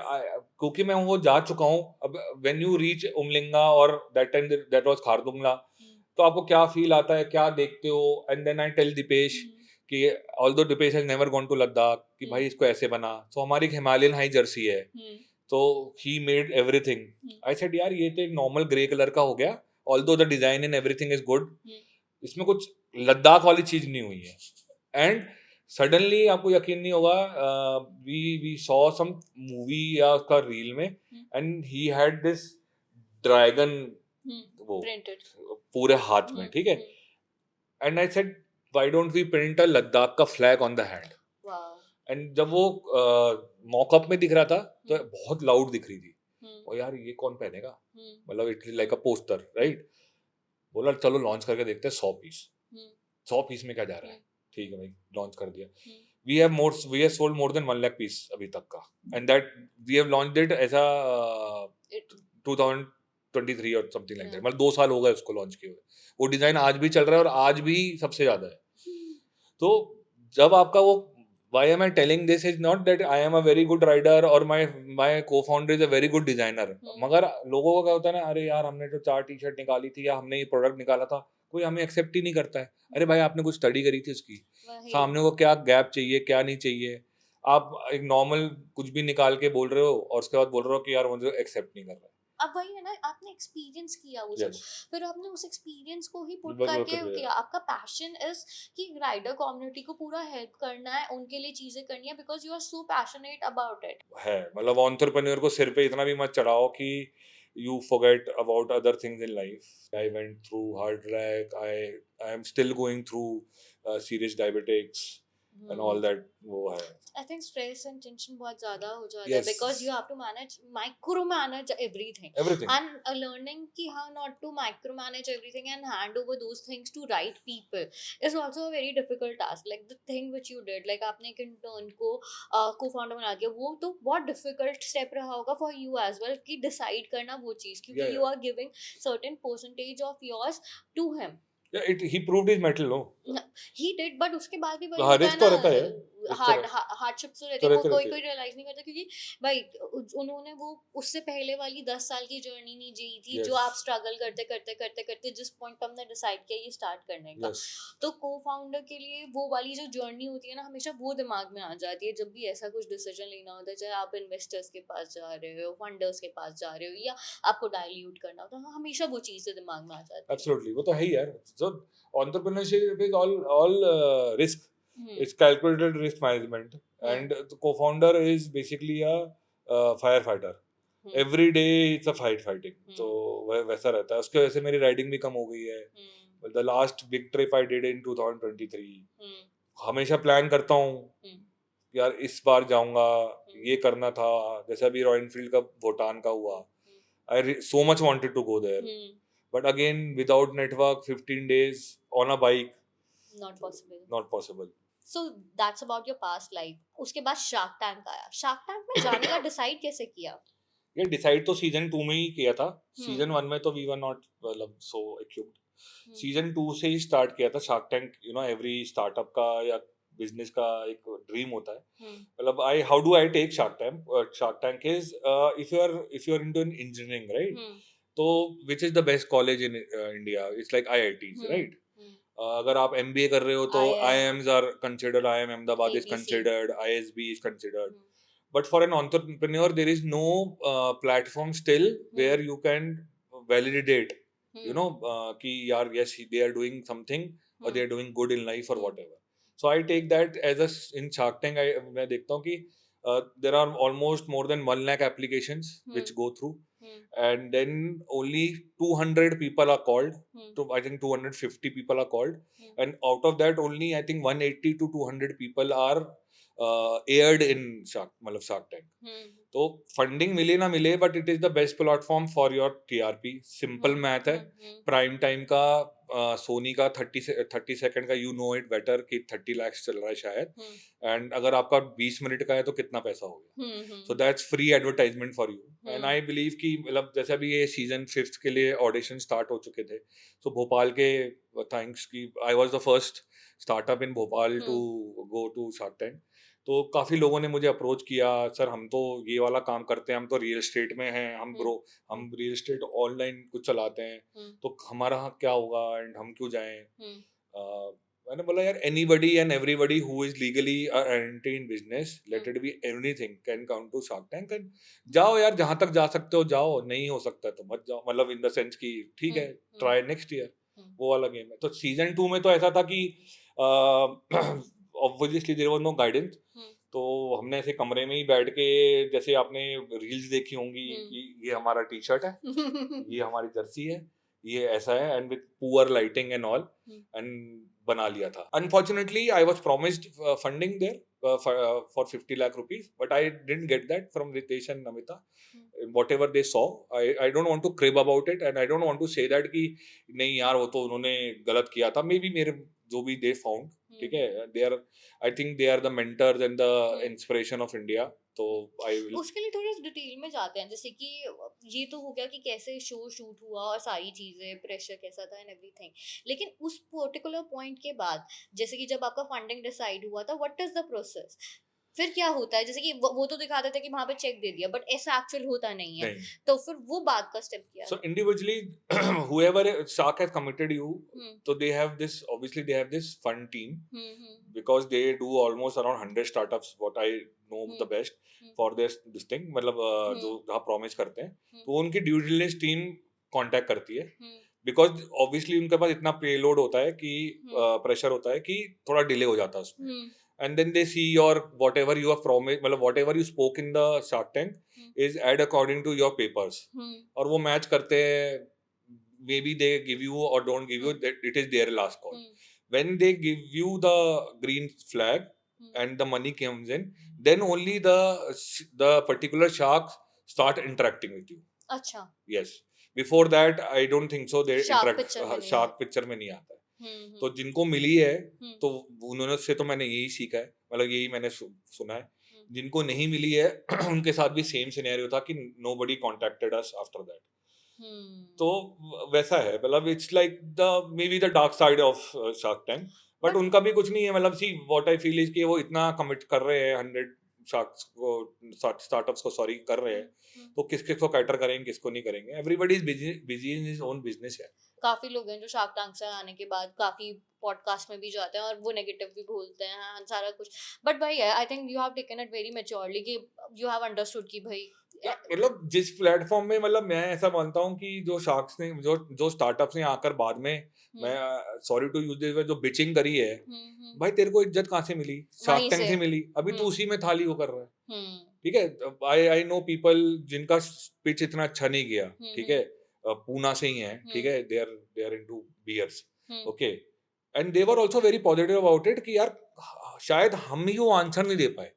Speaker 2: क्योंकि मैं वो जा चुका हूँ। अब व्हेन यू रीच उमलिंगा और that time that was Khardungla, तो आपको क्या फील आता है, क्या देखते हो, and then I tell Deepesh कि although Deepesh has never gone to Ladakh, कि भाई इसको ऐसे बना, तो हमारी हिमालयन हाई जर्सी है, तो he made everything. I said यार ये तो एक नॉर्मल ग्रे कलर का हो गया, although the design and everything is good, इसमें कुछ लद्दाख वाली चीज नहीं हुई है। एंड सडनली आपको यकीन नहीं होगा, वी सॉ सम मूवी या उसका रील में, and he had this dragon वो पूरे हाथ में, ठीक है, and I said why don't we print a Ladakh का flag on the hand. And जब वो मॉकअप में दिख रहा था तो बहुत लाउड दिख रही थी, और यार ये कौन पहनेगा, मतलब it like a poster, right. बोला चलो लॉन्च करके देखते हैं 100 पीस, 100 पीस में क्या जा रहा है, ठीक है भाई, लॉन्च कर दिया। We have sold more than 1 lakh piece अभी तक का, and that we have launched it ऐसा 2023 और समथिंग लाइक दैट, मतलब 2 साल हो गए उसको लॉन्च किए हुए। वो डिजाइन आज भी चल रहा है और आज भी सबसे ज्यादा है। तो जब आपका वो, why am I telling this is not that I am a very good rider or my co-founder is a very good designer, मगर लोगों का क्या होता है ना, अरे यार हमने जो 4 टी शर्ट निकाली थी या हमने ये प्रोडक्ट निकाला था, कोई हमें एक्सेप्ट ही नहीं करता है। अरे भाई आपने कुछ स्टडी करी थी उसकी, सामने को क्या गैप चाहिए क्या नहीं चाहिए, आप एक नॉर्मल कुछ भी निकाल के बोल रहे हो और उसके बाद बोल रहे हो कि यार मुझे एक्सेप्ट नहीं कर रहा है।
Speaker 1: अब वही है ना, आपने एक्सपीरियंस किया वो सब, फिर आपने उस एक्सपीरियंस को ही पुट करके किया। आपका पैशन इज कि राइडर कम्युनिटी को पूरा हेल्प करना है, उनके लिए चीजें करनी है, because you are so passionate about it है।
Speaker 2: मतलब एंटरप्रेन्योर को सिर पे इतना भी मत चढ़ाओ कि you forget about other things in life. I went through hard track, I am still going through serious diabetics and all that, वो है।
Speaker 1: I think stress and tension बहुत ज़्यादा हो जाता है, because you have to micromanage everything. And learning कि how not to micromanage everything and hand over those things to right people is also a very difficult task. Like the thing which you did, like आपने एक intern को co-founder बना दिया, वो तो बहुत difficult step रहा होगा for you as well कि decide करना वो चीज़, क्योंकि you are giving certain percentage of yours to him.
Speaker 2: He proved his mettle, no?
Speaker 1: He did, but उसके बाद भी वही होता है ना, हार्डशिप्स तो रहते हैं, वो कोई रियलाइज नहीं करता, क्योंकि भाई उन्होंने वो उससे पहले वाली 10 साल की जर्नी नहीं जी थी, जो आप स्ट्रगल करते करते करते करते जिस पॉइंट पे हमने डिसाइड किया ये स्टार्ट करने का। तो को फाउंडर के लिए वो वाली जो जर्नी होती है ना, हमेशा वो दिमाग में आ जाती है जब भी ऐसा कुछ डिसीजन लेना होता है, चाहे आप इन्वेस्टर्स के पास जा रहे हो, फंडर्स के पास जा रहे हो, या आपको डाइल्यूट करना हो, तो हमेशा वो चीजें दिमाग में आ जाती है।
Speaker 2: एब्सोल्युटली, वो तो है ही यार। So entrepreneurship is all risk. It's calculated risk management, and the co-founder is basically a firefighter. Every day it's a fighting. तो वैसा रहता है। उसके वजह से मेरी राइडिंग भी कम हो गई है। The last big trip I did in 2023, हमेशा प्लान करता हूँ यार इस बार जाऊंगा, ये करना था, जैसे अभी रॉयल एनफील्ड का भूटान का हुआ, आई so much wanted to go there, but again without network 15 days on a bike, not possible.
Speaker 1: So that's about your past life. उसके बाद शार्क टैंक आया, शार्क टैंक में जाने का डिसाइड कैसे किया?
Speaker 2: ये डिसाइड तो सीजन 2 में ही किया था, सीजन 1 में तो वी वर नॉट मतलब सो इक्विप्ड, सीजन 2 से ही स्टार्ट किया था shark tank. You know every startup का या बिजनेस का एक ड्रीम होता है, मतलब how do I take shark tank is if you are into engineering, right, तो which is the best college in India, it's like IITs, right. अगर आप MBA कर रहे हो तो IIMs are considered, IIM Ahmedabad is considered, ISB is considered, but for an entrepreneur there is no platform still where you can validate, you know, ki yaar yes they are doing something or they are doing good in life or whatever. So I take that as a in Shark Tank मैं देखता हूँ कि there are almost more than 1 lakh applications which go through, and then only 200 people are called, to I think 250 people are called, and out of that only I think 180 to 200 people are aired in Shark Tank. तो फंडिंग मिले ना मिले, but it is the best platform for your TRP। Simple math है, प्राइम टाइम का सोनी का 30 सेकंड का, यू नो इट बेटर कि 30 लाख चल रहा है शायद, एंड अगर आपका 20 मिनट का है तो कितना पैसा हो गया, so that's free advertisement for you. And I believe कि मतलब जैसे अभी ये सीजन 5 के लिए ऑडिशन स्टार्ट हो चुके थे, सो भोपाल के थैंक्स की I was the first startup in Bhopal to go to Shark Tank. तो काफ़ी लोगों ने मुझे अप्रोच किया, सर हम तो ये वाला काम करते हैं, हम तो रियल एस्टेट में हैं, हम रियल एस्टेट ऑनलाइन कुछ चलाते हैं, तो हमारा क्या होगा एंड हम क्यों जाएं। मैंने बोला यार anybody and everybody who is legally entry in business, let it be anything, can come to Shark Tank, and जाओ यार, जहां तक जा सकते हो जाओ, नहीं हो सकता तो मत जाओ, मतलब इन द सेंस कि ठीक है ट्राई नेक्स्ट ईयर, वो वाला गेम है। तो सीजन 2 में तो ऐसा था कि obviously there was no guidance, तो हमने ऐसे कमरे में ही बैठ के, जैसे आपने रील्स देखी होंगी कि ये हमारा टी-शर्ट है, ये हमारी जर्सी है, ये ऐसा है, and with poor lighting and all, and बना लिया था। Unfortunately I was promised funding there for 50 lakh rupees, but I didn't get that from Ritesh and Namita. Whatever they saw, I don't want to crib about it, and I don't want to say that कि नहीं यार वो तो उन्होंने गलत किया था, maybe मेरे जो भी they found, ठीक है, I think they are the mentors and the inspiration of India. तो
Speaker 1: उसके लिए थोड़ी डिटेल में जाते हैं, जैसे कि ये तो हो गया कि कैसे शो शूट हुआ और सारी चीजें, प्रेशर कैसा था एंड एवरीथिंग, लेकिन उस पर्टिकुलर पॉइंट के बाद, जैसे कि जब आपका फंडिंग डिसाइड हुआ था, व्हाट इज द प्रोसेस, फिर क्या होता है? जैसे कि वो तो दिखाते थे कि वहां पे चेक दे दिया, बट ऐसा एक्चुअल होता नहीं है, तो फिर वो बात का स्टेप क्या है?
Speaker 2: So individually whoever Shark has committed you, so they have this, obviously they have this fund team, because they do almost around 100 startups, what I know the best for this thing, मतलब जो जहाँ प्रॉमिस करते हैं, तो उनकी ड्यू डिलिजेंस टीम कांटेक्ट करती है, बिकॉज ऑब्वियसली उनके पास इतना पेलोड होता है कि प्रेशर होता है कि थोड़ा डिले हो जाता है उसमें, and then they see your whatever you have promised, मतलब whatever you spoke in the Shark Tank is add according to your papers, और वो मैच करते हैं, maybe they give you or don't give you, that it is their last call. When they give you the green flag and the money comes in, then only the particular sharks start interacting with you.
Speaker 1: अच्छा,
Speaker 2: yes, before that I don't think so they interact, shark picture में नहीं आता है। तो जिनको मिली है तो उन्होंने से तो मैंने यही सीखा है, मतलब यही मैंने सुना है। जिनको नहीं मिली है उनके साथ भी सेम सिनेरियो था कि nobody contacted us after that. तो वैसा है, मतलब it's like the may be the dark side of shark tank, but उनका भी कुछ नहीं है, मतलब see what I feel is कि वो इतना कमिट कर रहे हैं, 100 शार्क्स को, स्टार्टअप्स को सॉरी कर रहे हैं, तो किसको कैटर करेंगे, किसको नहीं करेंगे, everybody is busy in his own business है।
Speaker 1: काफी लोग हैं जो शार्क टैंक से आने के बाद काफी पॉडकास्ट में भी जाते हैं और वो नेगेटिव भी बोलते हैं सारा कुछ, बट भाई I think you have taken it very maturely कि यू हैव अंडरस्टूड कि भाई
Speaker 2: मतलब जिस प्लेटफॉर्म में, मतलब मैं ऐसा मानता हूँ कि जो शार्क्स ने, जो स्टार्टअप्स ने आकर बाद में, मैं सॉरी टू यूज दिस, जो बिचिंग करी है, भाई तेरे को इज्जत कहाँ से मिली? शार्क टैंक से मिली, अभी तू उसी में थाली वो कर रहा है, ठीक है। आई नो पीपल जिनका पिच इतना अच्छा नहीं गया, ठीक है, पूना से ही है, ठीक है, they are into beers, okay, and they were also very positive about it कि यार शायद हम ही वो आंसर नहीं दे पाए।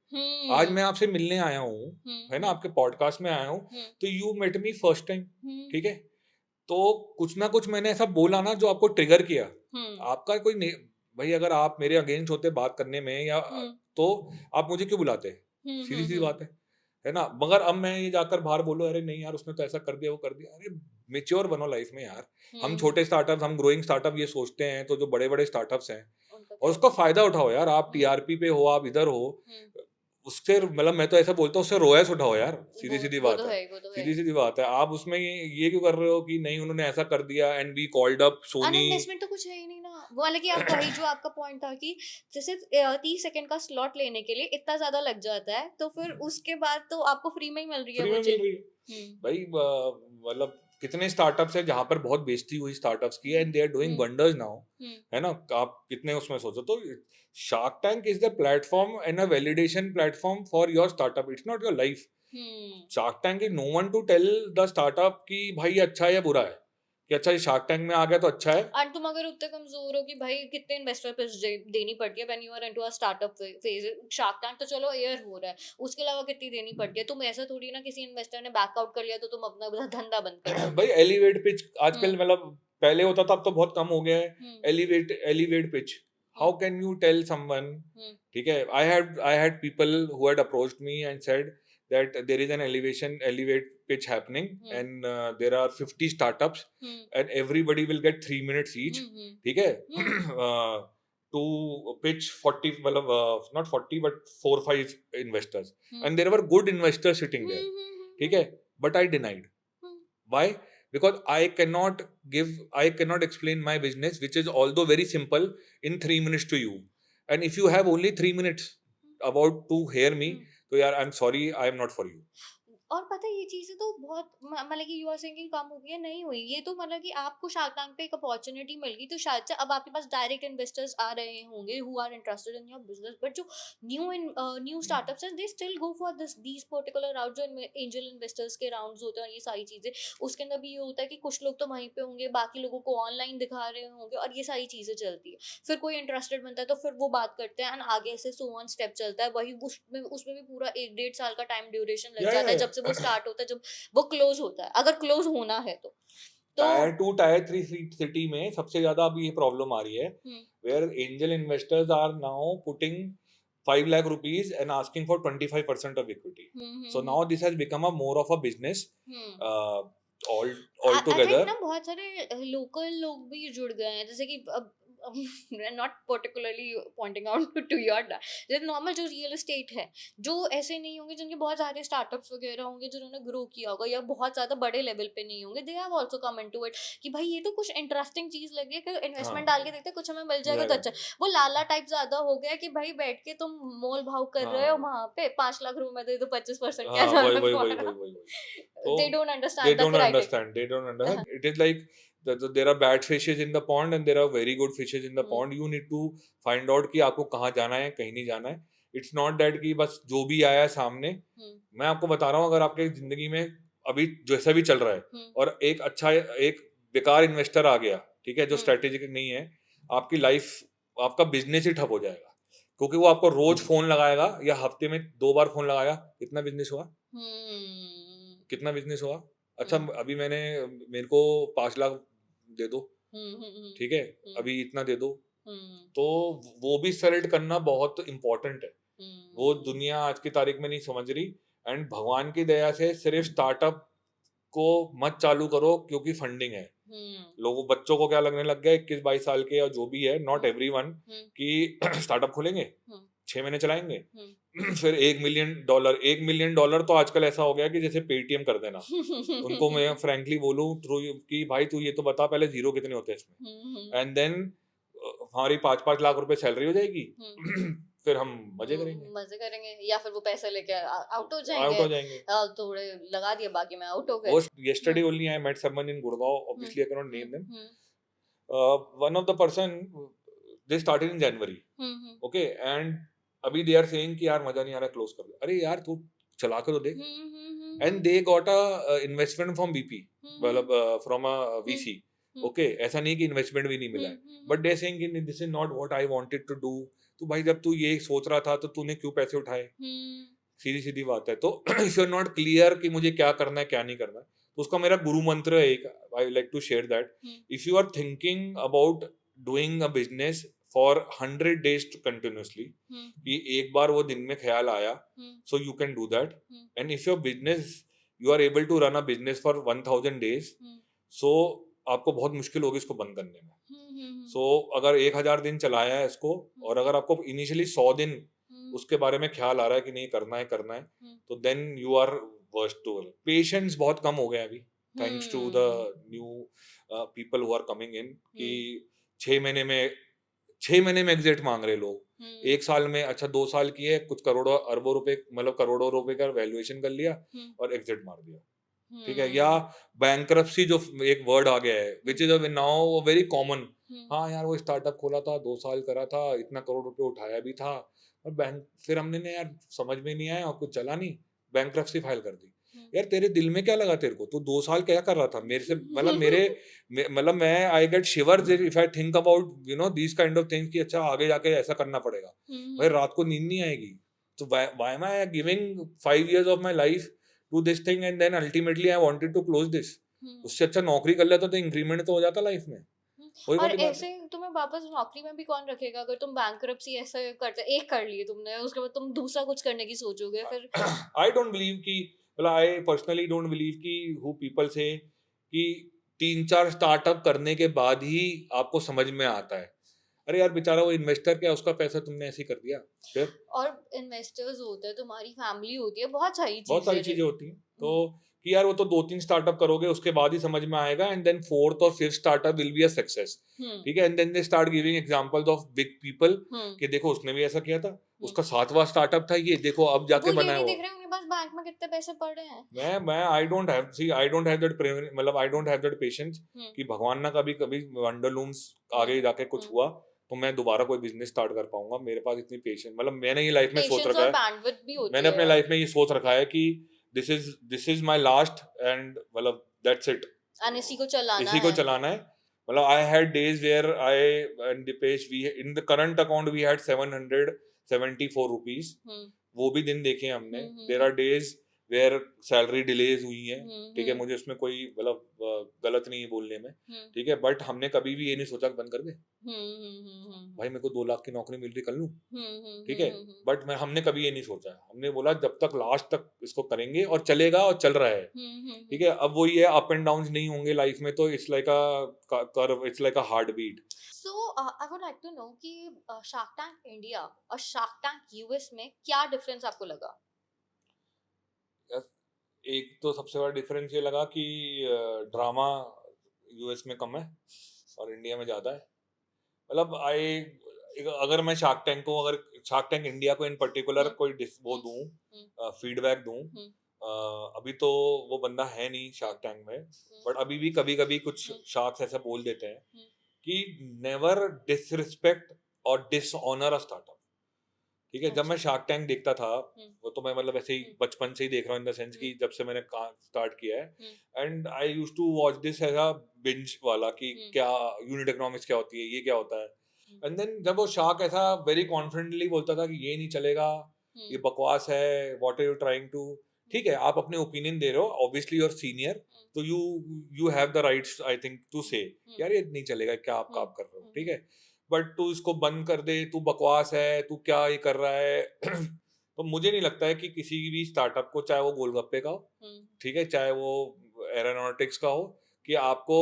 Speaker 2: आज मैं आपसे मिलने आया हूँ, है ना, आपके पॉडकास्ट में आया हूँ, तो you met me first time, ठीक है, तो कुछ ना कुछ मैंने ऐसा बोला ना जो आपको ट्रिगर किया। आपका कोई भाई अगर आप मेरे अगेंस्ट होते बात करने में या तो आप मुझे क्यों बुलाते, सीधी सी बात है ना। मगर अब मैं ये जाकर बाहर बोलो अरे नहीं यार उसने तो ऐसा कर दिया वो कर दिया, अरे मेच्योर बनो लाइफ में यार। हम छोटे स्टार्टअप, हम ग्रोइंग स्टार्टअप ये सोचते हैं, तो जो बड़े बड़े स्टार्टअप्स हैं और उसका फायदा उठाओ यार। आप टीआरपी पे हो, आप इधर हो, उससे मतलब मैं तो ऐसा बोलता हूँ उससे रोएस उठाओ यार। सीधी सीधी बात है, सीधी सीधी बात है। आप उसमें ये क्यों कर रहे हो कि नहीं उन्होंने ऐसा कर दिया and we called up Soni.
Speaker 1: Investment तो कुछ है ही नहीं ना वो, हालांकि आप वही जो आपका पॉइंट था कि जैसे 30 सेकंड का स्लॉट लेने के लिए इतना ज्यादा लग जाता है, तो फिर उसके बाद तो आपको फ्री में ही मिल रही है वो चीज।
Speaker 2: भाई मतलब कितने स्टार्टअप्स है जहां पर बहुत बेइज्जती हुई स्टार्टअप्स की and they are doing wonders now, है ना। आप कितने उसमें सोचो तो Shark tank is the platform and a validation platform for your startup, it's not your life. Shark tank is no one to tell the startup कि भाई अच्छा है या बुरा है, कि अच्छा ये शार्क टैंक में आ गया तो अच्छा है।
Speaker 1: और तुम अगर उतने कमजोर हो कि भाई कितने इन्वेस्टर पिच देनी पड़ती है when you are into a startup phase. Shark Tank तो चलो एयर हो रहा है, उसके अलावा कितनी देनी पड़ती है। तुम ऐसा थोड़ी ना किसी इन्वेस्टर ने बैकआउट कर लिया तो तुम अपना धंधा बंद कर दो।
Speaker 2: भाई एलिवेट पिच आजकल मतलब पहले होता था, अब तो बहुत कम हो गया है। Elevate pitch, how can you tell someone, ठीक है। I had people who had approached me and said that there is an elevate pitch happening and there are 50 startups and everybody will get 3 minutes each, ठीक है, to pitch 40 मतलब not 40 but 4-5 investors and there were good investors sitting there, ठीक है, but I denied. Why? Because I cannot explain my business which is although very simple in 3 minutes to you, and if you have only 3 minutes about to hear me, तो यार I am sorry, I am not for you.
Speaker 1: और पता है ये चीजें तो बहुत मतलब कि यू आर सेइंग कि कम हो गई है, नहीं हुई। ये तो मतलब कि आपको शार्क टैंक पे एक अपॉर्चुनिटी मिल गई, तो शायद से अब आपके पास डायरेक्ट इन्वेस्टर्स आ रहे होंगे who are interested in your business. But जो न्यू स्टार्टअप्स हैं they still go for these particular round, जो एंजल इन्वेस्टर्स के राउंड्स होते हैं और ये सारी चीजें। उसके अंदर भी ये होता है कि कुछ लोग तो वहीं पे होंगे, बाकी लोगों को ऑनलाइन दिखा रहे होंगे और ये सारी चीजें चलती है। फिर कोई इंटरेस्टेड बनता है तो फिर वो बात करते हैं एंड आगे से सो वन स्टेप चलता है। वही उसमें भी पूरा 1-1.5 साल का टाइम ड्यूरेशन लग जाता है जब से वो स्टार्ट होता है, जब वो क्लोज होता है, अगर क्लोज होना है तो
Speaker 2: टायर 2 टायर 3 सिटी में सबसे ज्यादा अभी ये प्रॉब्लम आ रही है where angel investors are now putting 5 lakh rupees and asking for 25% of equity. So now this has become a more of a business all together.
Speaker 1: I think ना बहुत सारे लोकल लोग भी जुड़ गए हैं, जैसे कि अब not particularly pointing out to your that normal जो रियल एस्टेट है, जो ऐसे नहीं होंगे जिनके बहुत सारे स्टार्टअप्स वगैरह होंगे जिन्होंने ग्रो किया होगा या बहुत ज्यादा बड़े लेवल पे नहीं होंगे, they have also come into it कि भाई ये तो कुछ इंटरेस्टिंग चीज लग रही है कि इन्वेस्टमेंट डाल के देखते हैं कुछ हमें मिल जाएगा तो अच्छा। वो लाला टाइप ज्यादा हो गया कि भाई बैठ के तुम मोल भाव कर रहे हो वहां पे 5 लाख रुपए दे दो 25% क्या, they don't understand.
Speaker 2: It is like there are bad fishes in the pond and there are very good fishes in the pond. You need to find out कि आपको कहाँ जाना है, कहीं नहीं जाना है. It's not that कि बस जो भी आया है सामने, मैं आपको बता रहा हूँ, अगर आपके जिंदगी में अभी जैसा भी चल रहा है और एक बेकार इन्वेस्टर आ गया, ठीक है, जो स्ट्रेटेजिक नहीं है, आपकी लाइफ, आपका बिजनेस ही ठप हो जाएगा, क्योंकि वो आपको रोज फोन लगाएगा या हफ्ते में 2 बार फोन लगाएगा, कितना बिजनेस हुआ, कितना बिजनेस हुआ, अच्छा अभी मेरे को 5 लाख दे दो, ठीक है, अभी इतना दे दो, तो वो भी सेलेक्ट करना बहुत इम्पोर्टेंट है। वो दुनिया आज की तारीख में नहीं समझ रही एंड भगवान की दया से सिर्फ स्टार्टअप को मत चालू करो क्योंकि फंडिंग है। लोगों बच्चों को क्या लगने लग गया 21-22 साल के या जो भी है, नॉट एवरीवन, कि स्टार्टअप खोलेंगे 6 महीने चलाएंगे फिर $1 मिलियन तो आजकल ऐसा हो गया कि जैसे पेटीएम कर देना। उनको मैं फ्रैंकली बोलूं कि भाई तू ये तो बता पहले जीरो कितने होते हैं इसमें, एंड देन हमारी 5-5 लाख रुपए सैलरी हो जाएगी फिर हम मजे करेंगे
Speaker 1: या फिर वो पैसे लेके आउट हो जाएंगे थोड़े लगा दिए बाकी में आउट हो गए।
Speaker 2: yesterday only I met someone in Gurgaon, obviously I cannot name them. One of the person, they started in January, okay, and अभी they are saying कि यार मजा नहीं आ रहा, क्लोज कर दो। अरे यार तू चला कर तो देख, and they got a investment from BP, मतलब from a VC, ओके, ऐसा नहीं कि इन्वेस्टमेंट भी नहीं मिला है, बट दे सेइंग कि this is not what I wanted to do. तो भाई जब तू ये सोच रहा था तो तूने क्यों पैसे उठाए? सीधी सीधी बात है। तो if you are not clear कि मुझे क्या करना है क्या नहीं करना है, तो उसका मेरा गुरु मंत्र है एक, I like to share that, if you are thinking about doing a business for 100 days continuously, कि एक बार वो दिन में ख्याल आया, so you can do that. And if your business, you are able to run a business for 1000 days, so आपको बहुत मुश्किल होगी इसको बंद करने में। सो अगर 1000 दिन चलाया है इसको, और अगर आपको इनिशियली 100 दिन उसके बारे में ख्याल आ रहा है कि नहीं करना है, तो then you are wasteful. Patience बहुत कम हो गया अभी, thanks to the new people who are coming in, कि 6 महीने में एग्जिट मांग रहे लोग, 1 साल में, अच्छा 2 साल की है, कुछ करोड़ों अरबों रुपए, मतलब करोड़ों रुपए का वैल्यूएशन कर लिया और एग्जिट मार दिया, ठीक है। या बैंक्रप्सी जो एक वर्ड आ गया है, which is now very common. हाँ यार, वो स्टार्टअप खोला था, 2 साल करा था, इतना करोड़ रुपए उठाया भी था, और बैंक, फिर हमने ने यार समझ में नहीं आया और कुछ चला नहीं, बैंक्रप्सी फाइल कर दी। यार तेरे दिल में क्या लगा तेरे को? तू 2 साल क्या कर रहा था मेरे से? मतलब मैं I get shivers if I think about these kind of things, कि अच्छा आगे जाके ऐसा करना पड़ेगा। भाई रात को नींद नहीं आएगी, तो why am I giving 5 years of my life to this thing, and then ultimately I wanted to close this. उससे अच्छा नौकरी कर लेता तो इंक्रीमेंट तो हो जाता लाइफ में।
Speaker 1: और ऐसे तुम्हें वापस नौकरी में भी कौन रखेगा अगर तुम बैंक्रप्सी ऐसा करते, एक कर लिए तुमने, उसके बाद तुम दूसरा कुछ करने की सोचोगे फिर।
Speaker 2: आई डोंट बिलीव कि, मतलब आई पर्सनली डोंट बिलीव कि हु पीपल से कि 3-4 स्टार्टअप करने के बाद ही आपको समझ में आता है। अरे यार बेचारा वो इन्वेस्टर, क्या उसका पैसा तुमने ऐसे ही कर दिया? फिर और
Speaker 1: इन्वेस्टर्स होते हैं, तुम्हारी फैमिली होती है, बहुत सारी
Speaker 2: चीजें होती हैं। तो कि यार वो तो 2-3 स्टार्टअप करोगे उसके बाद ही समझ में आएगा, एंड देन 4th और 5th startup will be a success, ठीक है। And then they start giving examples of big people, कि देखो उसने भी ऐसा किया था, उसका 7वां स्टार्टअप था ये, देखो अब जाके बना है वो।
Speaker 1: देख रहे हैं उनके पास बैंक में कितने पैसे पड़े हैं।
Speaker 2: मैं आई डोंट हैव दैट, मतलब I don't have that patience कि भगवान ना कभी वंडरलूम्स आगे जाके कुछ हुआ तो मैं दोबारा कोई बिजनेस स्टार्ट कर पाऊंगा। मेरे पास इतनी पेशेंस, मतलब मैंने ये लाइफ में सोच रखा है, मैंने अपने लाइफ में ये सोच रखा है कि this is my last, and मतलब दैट्स इट,
Speaker 1: इसी को चलाना है।
Speaker 2: मतलब I had days where I and Deepesh, we in the current account we had 774 rupees, वो भी दिन देखे हमने। There are days where salary delays हुई है, ठीक है, मुझे उसमें कोई मतलब गलत नहीं है बोलने में, ठीक है, बट हमने कभी भी ये नहीं सोचा बंद कर दे, भाई मेरे को 2 लाख की नौकरी मिल रही कर लूं, ठीक है, बट हमने कभी ये नहीं सोचा। हमने बोला जब तक लास्ट तक इसको करेंगे, और चलेगा, और चल रहा है, ठीक है। अब वही है, अप एंड डाउन नहीं होंगे लाइफ में, तो it's like a curve, it's like a heart beat.
Speaker 1: So, I would like to know कि शार्क टैंक इंडिया और शार्क टैंक यूएस में क्या डिफरेंस आपको लगा?
Speaker 2: एक तो सबसे बड़ा डिफरेंस ये लगा कि ड्रामा यूएस में कम है और इंडिया में ज्यादा है। मतलब अगर मैं शार्क टैंक इंडिया को इन पर्टिकुलर कोई वो दूं, फीडबैक दूं, अभी तो वो बंदा है नहीं शार्क टैंक में, बट अभी भी कभी कभी कुछ शार्क्स ऐसा बोल देते हैं कि नेवर डिसरिस्पेक्ट और डिसऑनर अ स्टार्टअप, ठीक है। जब मैं शार्क टैंक देखता था, वो तो मैं मतलब ऐसे ही बचपन से ही देख रहा हूँ, इन द सेंस कि जब से मैंने स्टार्ट किया है, and I used to watch this as a binge वाला, कि क्या यूनिट इकोनॉमिक्स क्या होती है, ये क्या होता है। एंड देन जब वो शार्क ऐसा वेरी कॉन्फिडेंटली बोलता था कि ये नहीं चलेगा, ये बकवास है, what are you trying to, ठीक है, आप अपने ओपिनियन दे रहे हो, ऑब्वियसली योर सीनियर, तो you have the rights I think to say यार ये नहीं चलेगा, क्या आप काम कर रहे हो, ठीक है, बट तू इसको बंद कर दे, तू बकवास है, तू क्या ये कर रहा है। तो मुझे नहीं लगता है कि किसी भी स्टार्टअप को, चाहे वो गोलगप्पे का हो, ठीक है, चाहे वो एरोनॉटिक्स का हो, कि आपको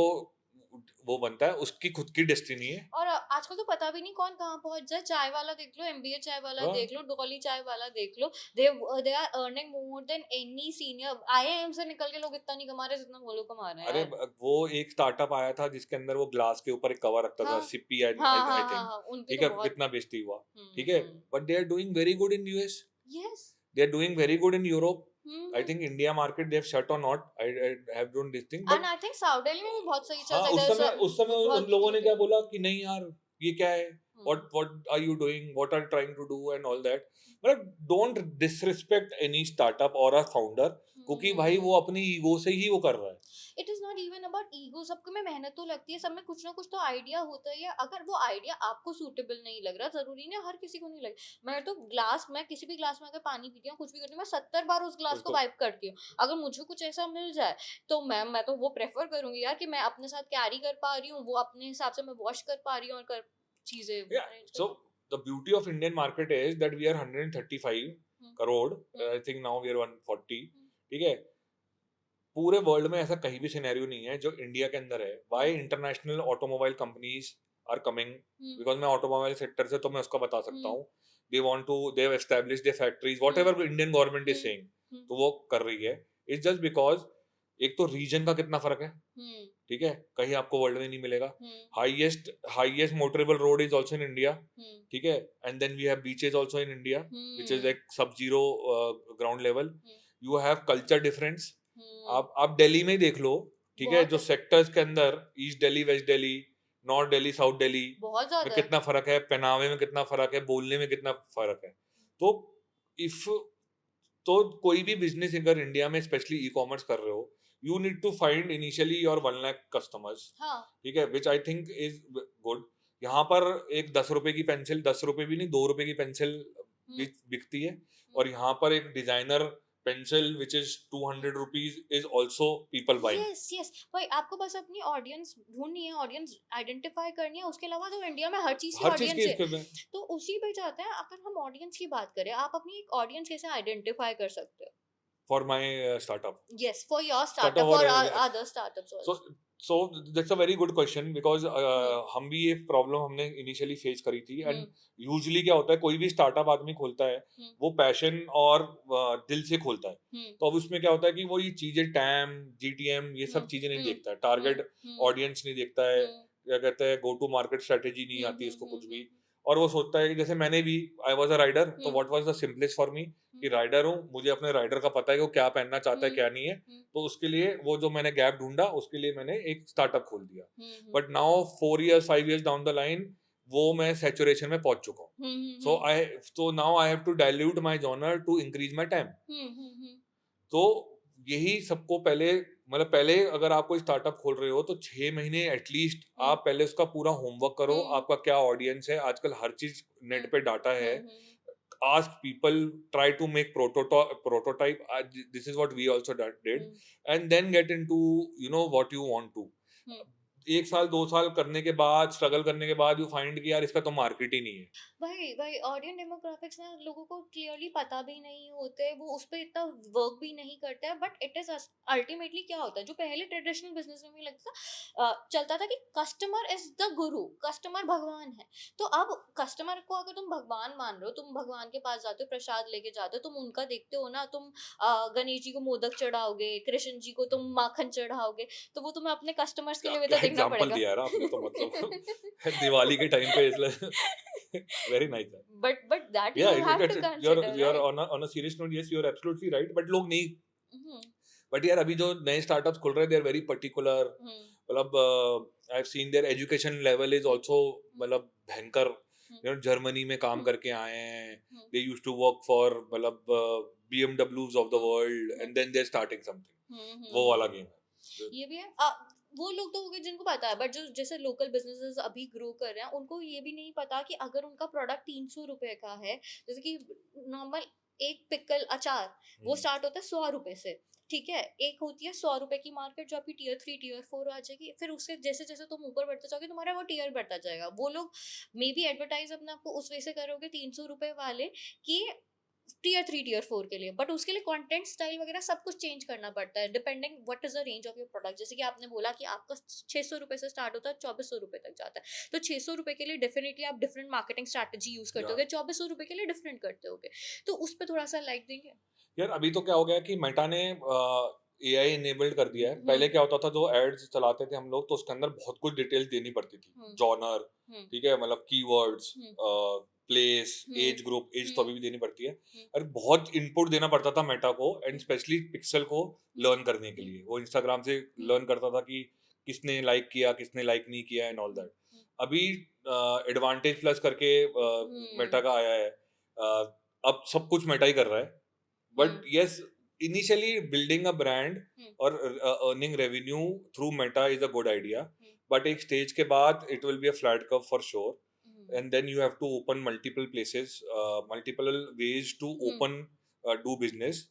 Speaker 2: वो बनता है, उसकी खुद की डेस्टिनी है।
Speaker 1: और आजकल तो पता भी नहीं कौन कहाँ पहुंच जाए। चाय वाला देख लो, एमबीए चाय वाला देख लो, डॉली चाय वाला देख लो, they are earning more than any senior. IIM से निकल के लोग इतना नहीं कमा रहे जितना वो लोग कमा रहे हैं।
Speaker 2: अरे वो एक स्टार्टअप आया था जिसके अंदर वो ग्लास के ऊपर एक कवर रखता था, सिप्पी आई थिंक, ठीक है, कितना बेचती हुआ, ठीक है, but they are doing very good in US, yes, they are doing very good in Europe. I think India market they have shut or not. I have done this thing.
Speaker 1: And I think Saudi Delhi में भी बहुत सही चल रहा है।
Speaker 2: उस समय उन लोगों ने क्या बोला कि नहीं यार ये क्या है, what are you doing, what are you trying to do and all that. But don't disrespect any startup or a founder क्योंकि भाई वो अपनी ईगो से ही वो कर रहा है.
Speaker 1: It is not even about ego, सबको में मेहनत तो लगती है, सब में कुछ ना कुछ तो आइडिया होता है. अगर वो आइडिया आपको सूटेबल नहीं लग रहा, जरूरी नहीं हर किसी को नहीं लगे. मैं किसी भी ग्लास में अगर पानी पीती हूँ, कुछ भी करती हूँ, मैं 70 बार उस ग्लास को वाइप करती हूँ. अगर मुझे कुछ ऐसा मिल जाए तो मैं तो वो प्रेफर करूंगी यार, कि मैं अपने साथ कैरी कर पा रही हूँ, वो अपने हिसाब से मैं वॉश कर पा रही हूँ और कर चीजें arrange कर
Speaker 2: So the beauty of Indian market is that we are 135 crore. I think now we are 140. ठीक है. पूरे वर्ल्ड में ऐसा कहीं भी सिनेरियो नहीं है जो इंडिया के अंदर है. Why international automobile companies are coming, because मैं ऑटोमोबाइल सेक्टर से, तो मैं उसका बता सकता हूँ. They have established their factories, whatever Indian government is saying, तो वो कर रही है. इट्स जस्ट बिकॉज एक तो रीजन का कितना फर्क है. ठीक है, कहीं आपको वर्ल्ड में नहीं मिलेगा. Highest motorable road is also in India. ठीक है, and then we have beaches also in India which is like sub zero ground level. You have culture difference. आप दिल्ली में ही देख लो. ठीक है, जो सेक्टर्स के अंदर East Delhi, West Delhi, North Delhi, South Delhi में कितना फर्क है, पहनावे में कितना फर्क है, बोलने में कितना फर्क है. तो कोई भी बिजनेस अगर इंडिया में स्पेशली ई कॉमर्स कर रहे हो, you need to find initially your 1 lakh customers. ठीक है, which I think is good. यहाँ पर एक 10 रुपए की पेंसिल, 10 रुपए भी नहीं, 2 रुपए की पेंसिल बिकती है. और यहाँ पर एक designer pencil which is 200 rupees is also people buying.
Speaker 1: yes भाई, आपको बस अपनी ऑडियंस ढूंढनी है, ऑडियंस आइडेंटिफाई करनी है. उसके अलावा तो इंडिया में हर चीज की ऑडियंस है, तो उसी पे जाते हैं. अगर हम ऑडियंस की बात करें, आप अपनी एक ऑडियंस कैसे आइडेंटिफाई कर सकते हो?
Speaker 2: For my startup.
Speaker 1: Yes, for your startup or other startups also.
Speaker 2: So that's a very good question because हम भी ये प्रॉब्लम हमने इनिशियली फेस करी थी. एंड यूजुअली क्या होता है, कोई भी स्टार्टअप आदमी खोलता है वो पैशन और दिल से खोलता है. तो अब उसमें क्या होता है कि वो ये चीजें टैम, जीटीएम, ये सब चीजें नहीं देखता है, टारगेट ऑडियंस नहीं देखता है, क्या कहते हैं, गो टू मार्केट स्ट्रेटेजी नहीं आती इसको कुछ भी. और वो सोचता है कि जैसे मैंने भी, आई वाज अ राइडर, तो what was the simplest for me कि राइडर हूँ, मुझे अपने राइडर का पता है कि वो क्या पहनना चाहता है, क्या नहीं है. तो उसके लिए वो जो मैंने गैप ढूंढा, उसके लिए मैंने एक स्टार्टअप खोल दिया. But now 4 years 5 years down the line वो मैं सैचुरेशन में पहुंच चुका हूँ. So now I have to dilute my genre to increase my time. तो यही सबको पहले अगर आप कोई स्टार्टअप खोल रहे हो तो 6 महीने एटलीस्ट आप पहले उसका पूरा होमवर्क करो. आपका क्या ऑडियंस है, आजकल हर चीज नेट पे डाटा है. ask people, try to make prototype. This is what we also did. And then get into what you want to. 1 साल 2 साल करने के बाद, स्ट्रगल करने के बाद, यू फाइंड कि यार इसका तो मार्केट ही नहीं है.
Speaker 1: भाई ऑडियंस डेमोग्राफिक्स ना लोगों को क्लियरली पता भी नहीं होते, वो उस पर इतना वर्क भी नहीं करते हैं. बट इट इज अल्टीमेटली क्या होता है, जो पहले ट्रेडिशनल बिजनेस में भी लगता था, चलता था कि customer is the Guru, customer भगवान है. तो अब कस्टमर को अगर तुम भगवान मान रहे हो, तुम भगवान के पास जाते हो, प्रसाद लेके जाते हो, तुम उनका देखते हो ना. तुम गणेश जी को मोदक चढ़ाओगे, कृष्ण जी को तुम माखन चढ़ाओगे, तो वो तुम्हें अपने कस्टमर्स के लिए भी तो देखना पड़ेगा.
Speaker 2: दिया यार आपने तो मतलब दिवाली के टाइम पे इसलिए very nice. But
Speaker 1: that you have to consider.
Speaker 2: You're on a serious note, yes, you're absolutely right. But लोग नहीं. But यार अभी जो नए स्टार्टअप्स खुल रहे हैं, they are very particular. मतलब I've seen their education level is also मतलब भयंकर. जर्मनी में काम करके आए हैं. They used to work for मतलब BMWs of the world and then they're starting something. वो वाला गेम है.
Speaker 1: ये भी है. वो लोग तो हो गए जिनको पता है, बट जो जैसे लोकल बिजनेसेस अभी ग्रो कर रहे हैं, उनको ये भी नहीं पता कि अगर उनका प्रोडक्ट 300 रुपए का है, जैसे कि नॉर्मल एक पिकल अचार वो स्टार्ट होता है 100 रुपए से. ठीक है, एक होती है 100 रुपए की मार्केट जो आपकी टियर 3 टियर 4 आ जाएगी. फिर उसके जैसे जैसे तुम ऊपर बढ़ते जाओगे, तुम्हारा वो टियर बढ़ता जाएगा. वो लोग मे बी एडवर्टाइज अपने आपको उस वजह से करोगे 300 रुपए वाले कि टियर 3 टियर 4 के लिए, बट उसके लिए कंटेंट स्टाइल वगैरह सब कुछ चेंज करना पड़ता है depending what is the range of your product. जैसे कि आपने बोला कि आपका 600 रुपए से स्टार्ट होता है, 2400 रुपए तक जाता है. तो 600 रुपए के लिए डेफिनेटली आप डिफरेंट मार्केटिंग स्ट्रैटेजी यूज करते होगे, 2400 रुपए के लिए डिफरेंट करते होगे. तो उस पर थोड़ा सा लाइक देंगे
Speaker 2: यार. अभी तो क्या हो गया कि मेटा ने AI इनेबल्ड कर दिया है. पहले क्या होता था, जो एड्स चलाते थे हम लोग, तो उसके अंदर बहुत कुछ डिटेल्स देनी पड़ती थी. जॉनर, ठीक है, मतलब keywords, place, age group, age तो अभी भी देनी पड़ती है. और बहुत इनपुट देना पड़ता था मेटा को, एंड स्पेशली पिक्सल को लर्न करने के लिए. वो इंस्टाग्राम से लर्न करता था कि किसने लाइक किया, किसने लाइक नहीं किया, एंड ऑल दैट. अभी एडवांटेज प्लस करके मेटा का आया है. अब सब कुछ मेटा ही कर रहा है. But yes, initially building a brand or earning revenue through Meta is a good idea, but एक stage के बाद it will be a flat curve for sure, and then you have to open multiple places, multiple ways to open do business.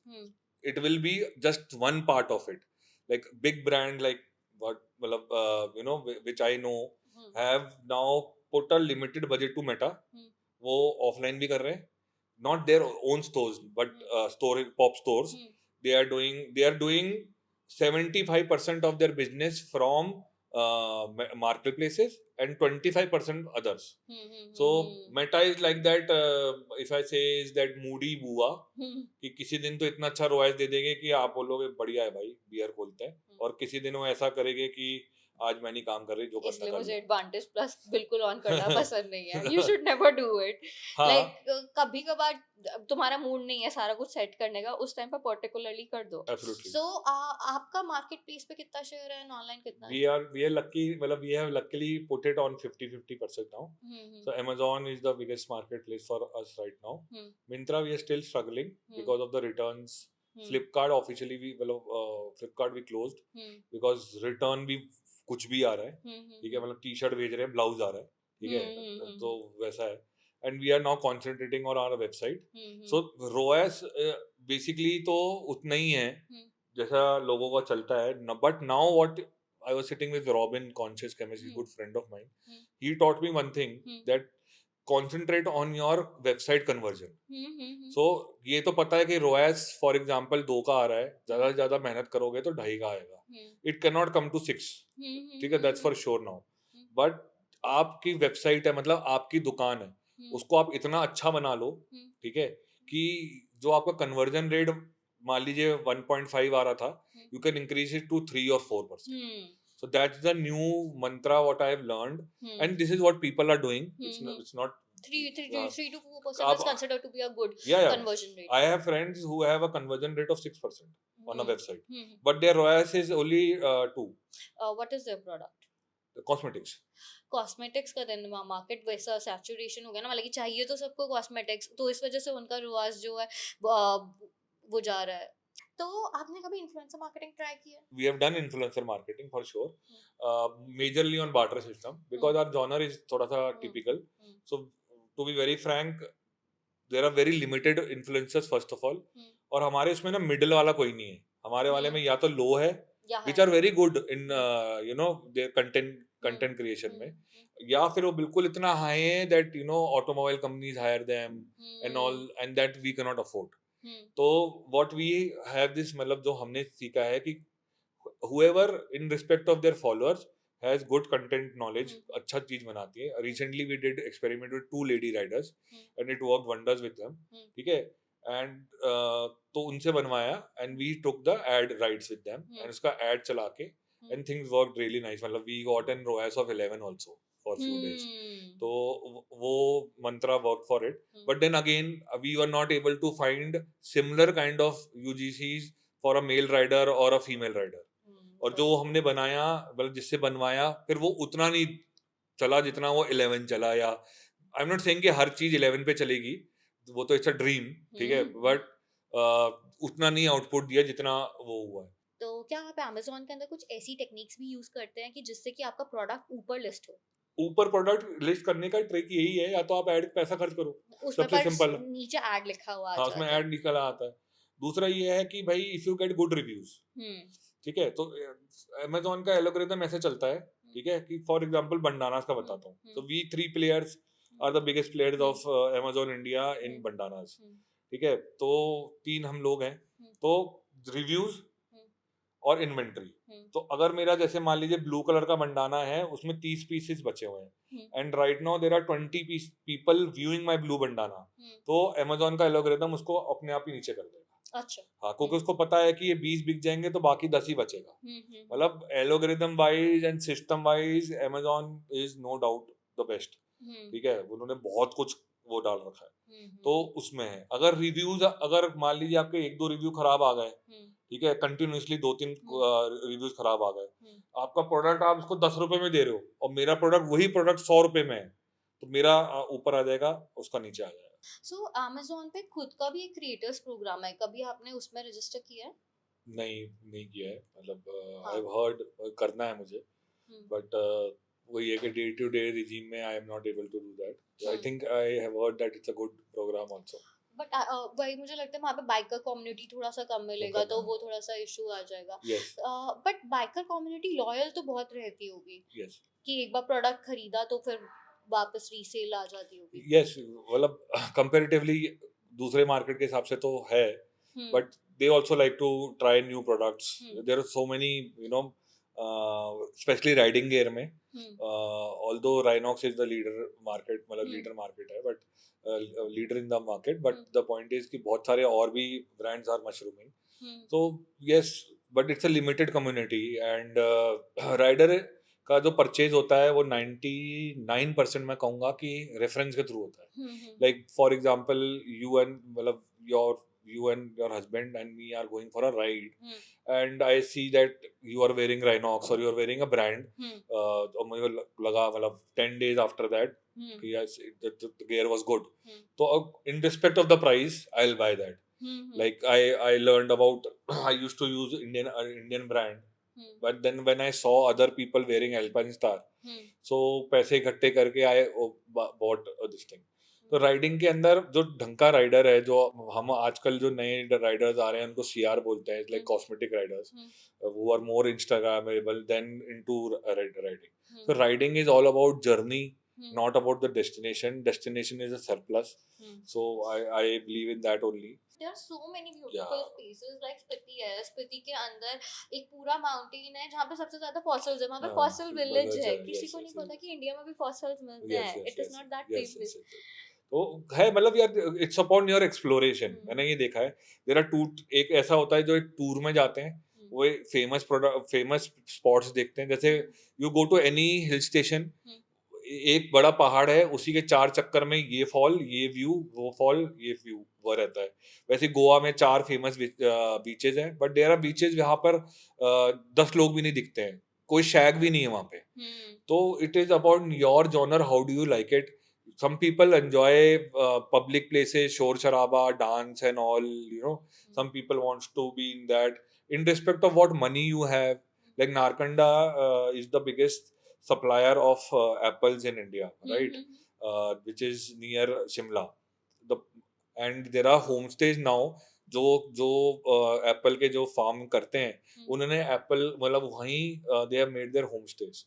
Speaker 2: It will be just one part of it, like big brand like what you know, which I know have now put a limited budget to Meta. वो offline भी कर रहे हैं, not their own stores but store pop stores. They are doing 75% of their business from marketplaces and 25% others. So Meta is like that, if I say is that moody बुआ कि किसी दिन तो इतना अच्छा रोआस दे देंगे कि आप बोलोगे बढ़िया है भाई, बियर खोलते हैं, और किसी दिन वो ऐसा करेंगे कि आज मैं नहीं काम कर रही, जो करना
Speaker 1: इसलिए
Speaker 2: कर
Speaker 1: मुझे
Speaker 2: लो।
Speaker 1: एडवांटेज प्लस बिल्कुल ऑन करना पसंद नहीं है. You should never do it.
Speaker 2: हाँ,
Speaker 1: लाइक कभी कभार तुम्हारा मूड नहीं है सारा कुछ सेट करने का, उस टाइम पर पर्टिकुलरली कर दो.
Speaker 2: absolutely.
Speaker 1: सो आपका मार्केट प्लेस पे कितना शेयर है, ऑनलाइन कितना
Speaker 2: we are lucky, मतलब we have luckily put it on 50% now. So Amazon is the biggest marketplace for us right now. Myntra we are still struggling because of the returns. Flipkart officially we Flipkart we closed because return भी कुछ भी आ रहा है, ठीक है, मतलब टी शर्ट भेज रहे हैं, ब्लाउज आ रहा है, ठीक है, तो वैसा है. And we are now concentrating on our website. So रोएस बेसिकली तो उतना ही है जैसा लोगों का चलता है, but now what I was sitting with Robin, conscious chemist, a good friend of mine. He taught me one thing, that concentrate on your website conversion. So ये तो पता है कि ROAS for example 2 का आ रहा है, ज़्यादा से ज़्यादा मेहनत करोगे तो 2.5 का आएगा. It cannot come to 6. ठीक है, that's for sure now. But आपकी वेबसाइट है, मतलब आपकी दुकान है, उसको आप इतना अच्छा बना लो, ठीक है, कि जो आपका कन्वर्जन रेट मान लीजिए 1.5 आ रहा था, you can increase it to 3 or 4%. So that's the new mantra what I have learned, and this is what people are doing. It's not
Speaker 1: 3 to 4% is considered to be a good conversion rate.
Speaker 2: I have friends who have a conversion rate of 6% on a website, but their ROAS is only 2.
Speaker 1: What is their product?
Speaker 2: Cosmetics.
Speaker 1: Cosmetics का देन मार्केट वैसा सैचुरेशन हो गया ना, मतलब कि चाहिए तो सबको कॉस्मेटिक्स, तो इस वजह से उनका रुआस जो है वो जा रहा है. तो आपने कभी इन्फ्लुएंसर मार्केटिंग ट्राई किया?
Speaker 2: We have done influencer marketing for sure, majorly on barter system because our genre is थोड़ा सा typical. So to be very frank, there are very limited influencers first of all, और हमारे उसमें ना middle वाला कोई नहीं है. हमारे वाले में या तो low है, which are very good in you know their content creation में, या फिर वो बिल्कुल इतना high है that you know automobile companies hire them and all, and that we cannot afford. तो what we have this, मतलब जो हमने सीखा है कि whoever in respect of their followers has good content knowledge, अच्छा चीज बनाती है. Recently we did experiment with 2 lady riders and it worked wonders with them, ठीक है, and तो उनसे बनवाया and we took the ad rights with them and उसका ad चला के and things worked really nice. मतलब we got an ROAS of 11 also for few days. तो वो mantra worked for it, but then again we were not able to find similar kind of UGCs for a male rider or a female rider. और जो हमने बनाया, मतलब जिससे बनवाया, फिर वो उतना नहीं चला जितना वो 11 चला. या आई एम नॉट सेइंग कि हर चीज 11 पे चलेगी, वो तो इट्स अ ड्रीम, ठीक है, बट उतना नहीं आउटपुट दिया जितना वो हुआ है.
Speaker 1: तो क्या आप Amazon के अंदर कुछ ऐसी टेक्निक्स भी यूज करते हैं कि जिससे कि आपका प्रोडक्ट ऊपर लिस्ट हो?
Speaker 2: ऊपर प्रोडक्ट लिस्ट करने का ट्रिक यही है, या तो आप ऐड पैसा खर्च करो, सबसे सिंपल है,
Speaker 1: नीचे ऐड लिखा हुआ
Speaker 2: हाँ, उसमें ऐड निकला आता है. दूसरा ये है कि भाई if you get good reviews, ठीक है, तो Amazon का एल्गोरिथम ऐसे चलता है, ठीक है, कि फॉर एग्जांपल बंडानास का बताता हूँ. तो we 3 players are the biggest players of Amazon India in bandanas, ठीक है, तो 3 हम लोग हैं. तो रिव्यूज और इन्वेंट्री, तो अगर मेरा जैसे मान लीजिए ब्लू कलर का बंडाना है, उसमें 30 पीसेस बचे हुए हैं and right now there are 20 people viewing my blue bandana, तो Amazon का एल्गोरिथम उसको अपने आप ही नीचे कर देगा.
Speaker 1: अच्छा,
Speaker 2: हाँ, क्योंकि उसको पता है कि ये 20 बिक जाएंगे तो बाकी 10 ही बचेगा. मतलब algorithm wise and system wise Amazon is no doubt the best, ठीक है, उन्होंने बहुत कुछ वो डाल रखा है. तो उसमें है, अगर रिव्यूज, अगर मान लीजिए आपके 1-2 रिव्यू खराब आ गए, ठीक है, कंटिन्यूसली 2-3 रिव्यूज खराब आ गए, आपका प्रोडक्ट आप उसको 10 रुपए में दे रहे हो और मेरा प्रोडक्ट वही प्रोडक्ट 100 रुपए में है, तो मेरा ऊपर आ जाएगा, उसका नीचे आ जाएगा.
Speaker 1: सो अमेज़न पे खुद का भी एक क्रिएटर्स प्रोग्राम है, कभी आपने उसमें रजिस्टर किया है?
Speaker 2: नहीं किया है, मतलब आई
Speaker 1: हाँ।
Speaker 2: हैव हर्ड करना है मुझे,
Speaker 1: हुँ,
Speaker 2: बट वही है कि डे टू डे रिजीम में I am not able to do that. I
Speaker 1: hmm.
Speaker 2: Think I have heard that it's a good programme also.
Speaker 1: But वही मुझे लगता है वहाँ पे बाइकर कम्युनिटी थोड़ा-सा कम मिलेगा,
Speaker 2: कम
Speaker 1: तो
Speaker 2: है।
Speaker 1: वो थोड़ा-सा इश्यू आ जाएगा।
Speaker 2: Yes,
Speaker 1: but biker community loyal तो बहुत रहती होगी,
Speaker 2: यस,
Speaker 1: कि एक बार प्रोडक्ट खरीदा तो फिर वापस रीसेल आ जाती होगी।
Speaker 2: यस, मतलब कंपैरेटिवली दूसरे मार्केट के हिसाब से तो है,
Speaker 1: hmm,
Speaker 2: but they also like to try new products.
Speaker 1: Hmm,
Speaker 2: there are so many, you know, specially riding gear में,
Speaker 1: hmm,
Speaker 2: although Rynox is the leader market, मतलब
Speaker 1: हुँ,
Speaker 2: लीडर मार्केट है, but leader in the market, but
Speaker 1: hmm,
Speaker 2: the point is कि बहुत सारे और भी ब्रांड्स आर मशरूमिंग।
Speaker 1: हुँ,
Speaker 2: तो yes, but it's a limited community, and rider का जो परचेज होता है वो 99% मैं कहूँगा कि रेफरेंस के थ्रू होता है।
Speaker 1: हुँ, हुँ,
Speaker 2: Like for example, you and मतलब you and your husband and me are going for a ride,
Speaker 1: hmm,
Speaker 2: and I see that you are wearing Rhinox or you are wearing a brand,
Speaker 1: हुँ,
Speaker 2: और मुझे लगा मतलब 10 days after that
Speaker 1: हुँ,
Speaker 2: कि yes, the gear was good,
Speaker 1: हुँ,
Speaker 2: तो अब in respect of the price I'll buy that.
Speaker 1: Hmm, hmm,
Speaker 2: Like I learned about I used to use Indian brand,
Speaker 1: hmm,
Speaker 2: but then when I saw other people wearing Alpine Star,
Speaker 1: hmm,
Speaker 2: so पैसे इकट्ठे करके I bought this thing. तो राइडिंग के अंदर जो ढंग का राइडर है, जो हम आजकल जो नए राइडर्स आ रहे हैं उनको सीआर बोलते हैं, like
Speaker 1: hmm,
Speaker 2: cosmetic Riders,
Speaker 1: hmm,
Speaker 2: who are more Instagrammable than into riding.
Speaker 1: Hmm,
Speaker 2: So riding is all about journey,
Speaker 1: hmm,
Speaker 2: not about the destination. Destination is a surplus.
Speaker 1: Hmm.
Speaker 2: So I believe in that only.
Speaker 1: There are so many
Speaker 2: Yeah.
Speaker 1: beautiful places like Spiti है, स्पीति के अंदर एक पूरा माउंटेन है जहाँ पे सबसे ज्यादा फॉसिल्स है, वहाँ पे फॉसिल विलेज है, किसी
Speaker 2: Yes,
Speaker 1: को नहीं
Speaker 2: yes,
Speaker 1: पता कि इंडिया में भी फॉसिल्स मिलते
Speaker 2: yes,
Speaker 1: हैं,
Speaker 2: yes,
Speaker 1: it is
Speaker 2: yes,
Speaker 1: not that
Speaker 2: yes, yes,
Speaker 1: famous.
Speaker 2: yes, yes. तो है, मतलब यार इट्स अपॉन योर एक्सप्लोरेशन,
Speaker 1: हम्म,
Speaker 2: मैंने ये देखा है। देयर आर टू, एक ऐसा होता है जो एक टूर में जाते हैं,
Speaker 1: हम्म,
Speaker 2: वो फेमस प्रोडक्ट फेमस स्पॉट्स देखते हैं, जैसे you go to any hill station,
Speaker 1: hmm,
Speaker 2: एक बड़ा पहाड़ है, उसी के 4 चक्कर में ये फॉल, ये व्यू, वो फॉल, ये व्यू, वो रहता है। वैसे गोवा में 4 फेमस बीचेस हैं, बट देयर आर बीचेस जहाँ पर 10 लोग भी नहीं दिखते हैं, कोई शैक भी नहीं है वहाँ पे।
Speaker 1: हम्म,
Speaker 2: तो it is about your genre, how do you like it? Some people enjoy public places, shore sharaba, dance and all, you know. Some people wants to be in that. In respect of what money you have, like Narkanda is the biggest supplier of apples in India, right? Which is near Shimla. The and there are homestays now जो जो एप्पल के जो फार्म करते हैं, उन्होंने एप्पल मतलब वहीं they have made their homestays,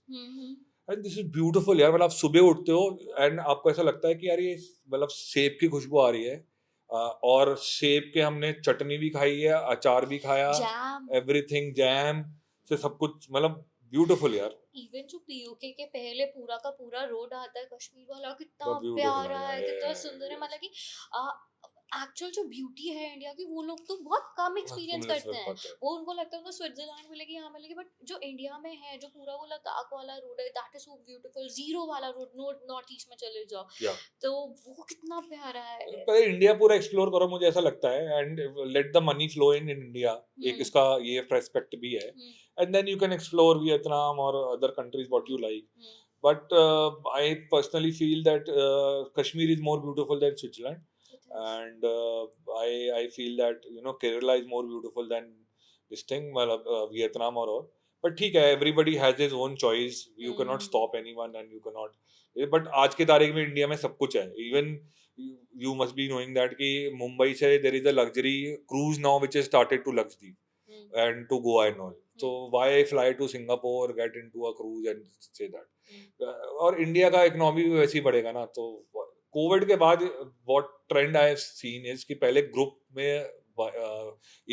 Speaker 2: and this is beautiful यार। मतलब आप सुबह उठते हो एंड आपको ऐसा लगता है कि यार ये मतलब सेब की खुशबू आ रही है, और सेब के हमने चटनी भी खाई है, अचार भी खाया,
Speaker 1: जैम।
Speaker 2: एवरीथिंग, जैम से सब कुछ, मतलब ब्यूटीफुल यार।
Speaker 1: इवन जो पीयूके के पहले पूरा का पूरा रोड आता है कश्मीर वाला, कितना
Speaker 2: तो ब्यूटीफुल
Speaker 1: प्यारा है, कितना सुंदर है, मतलब कि एक्चुअल जो ब्यूटी है इंडिया की वो लोग तो बहुत कम एक्सपीरियंस करते हैं। वो उनको लगता है उनको स्विट्जरलैंड मिलेगी, यहाँ मिलेगी, बट जो इंडिया में है, जो पूरा वो लद्दाख वाला रोड है, that is so beautiful. Zero वाला रोड नॉर्थ ईस्ट में चले जाओ, तो वो कितना प्यारा है।
Speaker 2: पहले इंडिया पूरा एक्सप्लोर करो, मुझे ऐसा लगता है, and let the money flow in India, एक इसका ये रेस्पेक्ट भी है, and then you can explore Vietnam और other countries what you like, but I personally feel that Kashmir is more beautiful than Switzerland, and I feel that, you know, Kerala is more beautiful than this thing, मतलब Vietnam or all. But ठीक है, everybody has his own choice, you cannot stop anyone and you cannot, but आज के तारीख में इंडिया में सब कुछ है। Even you must be knowing that कि मुंबई से there is a luxury cruise now which has started to Lakshadweep and to Goa and all. So why fly to Singapore, get into a cruise and say that? और इंडिया का इकोनॉमी भी वैसे ही बढ़ेगा ना, तो कोविड के बाद what trend I have seen is कि पहले ग्रुप में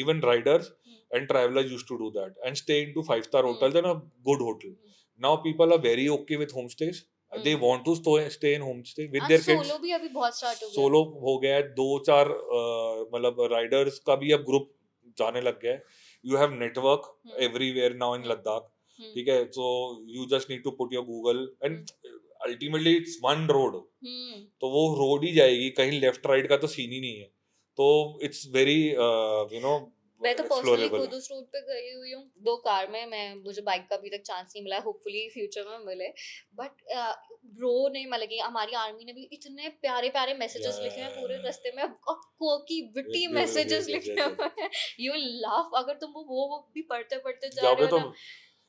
Speaker 2: even riders and travellers used to do that and stay into 5-star hotels and a good hotel. Now people are very okay with homestays. They want to stay in homestay with their kids.
Speaker 1: Solo भी अभी बहुत स्टार्ट हो गया,
Speaker 2: सोलो हो गया है, 2-4 मतलब राइडर्स का भी अब ग्रुप जाने लग गया है। You have network everywhere now in Ladakh, ठीक है, so you just need to put your Google and ultimately it's one road, तो वो रोड ही जाएगी, कहीं लेफ्ट राइट का तो सीन ही नहीं है। तो इट्स वेरी यू नो
Speaker 1: मैं तो पर्सनली
Speaker 2: explorable
Speaker 1: खुद उस रूट पे गई हुई हूँ 2 कार में। मुझे बाइक का अभी तक चांस नहीं मिला, होपफुली फ्यूचर में मिले। बट ब्रो ने मतलब कि हमारी आर्मी ने भी इतने प्यारे प्यारे मैसेजेस लिखे हैं पूरे
Speaker 2: Yeah.
Speaker 1: रास्ते में, और कोकी विट्टी
Speaker 2: Yes,
Speaker 1: मैसेजेस
Speaker 2: yes, yes,
Speaker 1: लिखे
Speaker 2: yes, yes.
Speaker 1: हुए हैं। यू लाफ अगर तुम वो भी पढ़ते पढ़ते जा
Speaker 2: जाओगे
Speaker 1: रहे हो
Speaker 2: तो
Speaker 1: ना।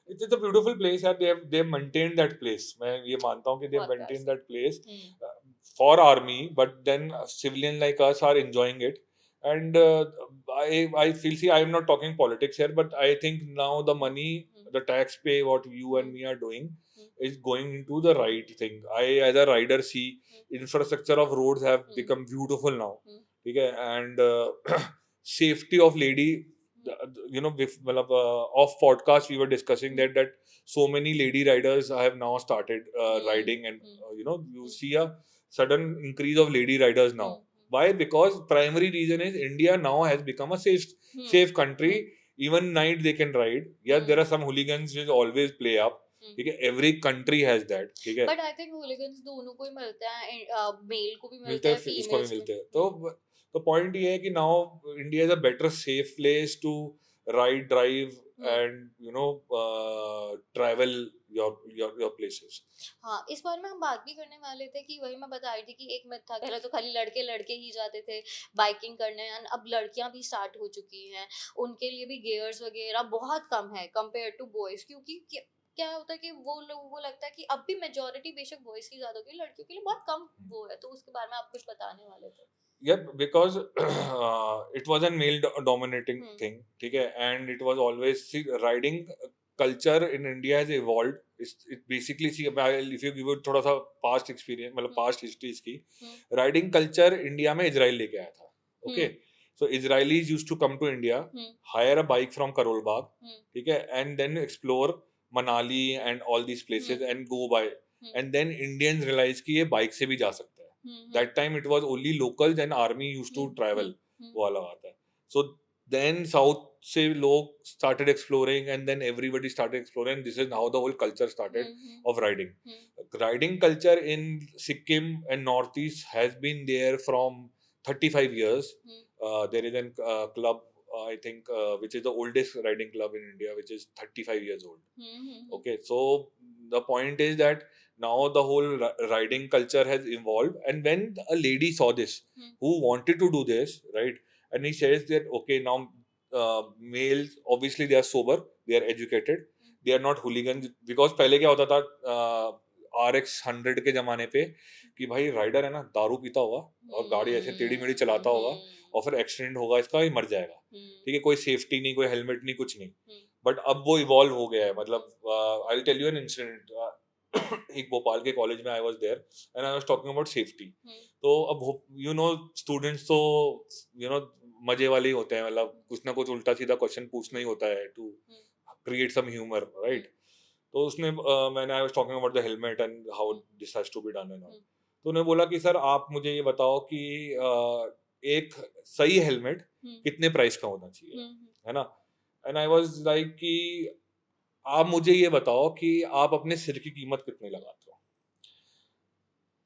Speaker 2: it's a beautiful place यार, they have maintained that place. मैं ये मानता हूँ कि they have
Speaker 1: बहुत
Speaker 2: maintained
Speaker 1: प्यार
Speaker 2: that place
Speaker 1: से।
Speaker 2: for army, but then civilian like us are enjoying it. And I feel, see, I am not talking politics here, but I think now the money, the tax pay what you and me are doing is going into the right thing. I as a rider see infrastructure of roads have become beautiful now. Okay, and safety of lady, you know, मतलब off podcast we were discussing that so many lady riders have now started riding, and you know, you see a sudden increase of lady riders now. Why? Because primary reason is India now has become a safe country. Even night they can ride. Yes, there are some hooligans which always play up. ठीक है, every country has that. ठीक है,
Speaker 1: बट आई थिंक हूलिगन्स दोनों को ही मिलते हैं, मेल को भी
Speaker 2: मिलते
Speaker 1: मिलते हैं,
Speaker 2: हैं, उसको भी
Speaker 1: फीमेल्स
Speaker 2: मिलते हैं।
Speaker 1: को।
Speaker 2: तो पॉइंट ये है कि now India is a better safe place to ride, drive and you know travel your places.
Speaker 1: हाँ, इस बारे में हम बात भी करने वाले थे कि वही मैं बता रही थी कि एक मिथ था, पहले तो खाली लड़के लड़के ही जाते थे बाइकिंग करने, एंड अब लड़कियां भी स्टार्ट हो चुकी हैं। उनके लिए भी गियर्स वगैरह बहुत कम है कंपेयर टू बॉयज, क्योंकि क्या होता है कि वो लोगों को लगता है कि अब भी मेजोरिटी बेशक बॉयज की ज्यादा होगी, लड़कियों के लिए बहुत कम वो है। तो उसके बारे में आप कुछ बताने वाले थे।
Speaker 2: Yep, because it was a male dominating thing, ठीक है, and it was always, see, riding culture in India has evolved. It basically, see, if you give it थोड़ा सा past experience, मतलब past history इसकी, riding culture इंडिया में इजराइल लेके आया था। Okay, so Israelis used to come to India, hire a bike from Karol Bagh, ठीक है, and then explore Manali and all these places and go by, and then Indians realize कि ये बाइक से भी जा सकते हैं। That time it was only locals and army used to travel, वो अलग आता है। So then south से लोग started exploring, and then everybody started exploring. This is how the whole culture started of riding. Riding culture in Sikkim and Northeast has been there from 35 years. There is a club, I think, which is the oldest riding club in India, which is 35 years old. Okay, so the point is that now the whole riding culture has evolved, and when a lady saw this, who wanted to do this, right, and he says that okay, now males obviously they are sober, they are educated, they are not hooligans, because पहले क्या होता था RX 100 के जमाने पे कि भाई राइडर है ना, दारू पीता होगा और गाड़ी ऐसे टेढ़ी मेढ़ी चलाता होगा और फिर एक्सीडेंट होगा इसका, ही मर जाएगा, ठीक है, कोई सेफ्टी नहीं, कोई हेलमेट नहीं, कुछ नहीं। बट अब वो इवॉल्व हो गया है, मतलब I will tell you an incident. एक भोपाल के कॉलेज में I was there and I was talking about safety. तो अब यू नो स्टूडेंट्स तो यू नो मजे वाले ही होते हैं, मतलब कुछ ना कुछ उल्टा सीधा क्वेश्चन पूछना ही होता है to create some humour, right. तो उसने मैंने I was talking about the helmet and how this has to be done and all. तो उन्होंने बोला कि सर आप मुझे ये बताओ कि एक सही हेलमेट कितने प्राइस का होना चाहिए, है ना। एंड आई वाज लाइक कि आप मुझे ये बताओ कि आप अपने सिर की कीमत कितनी लगाते हो।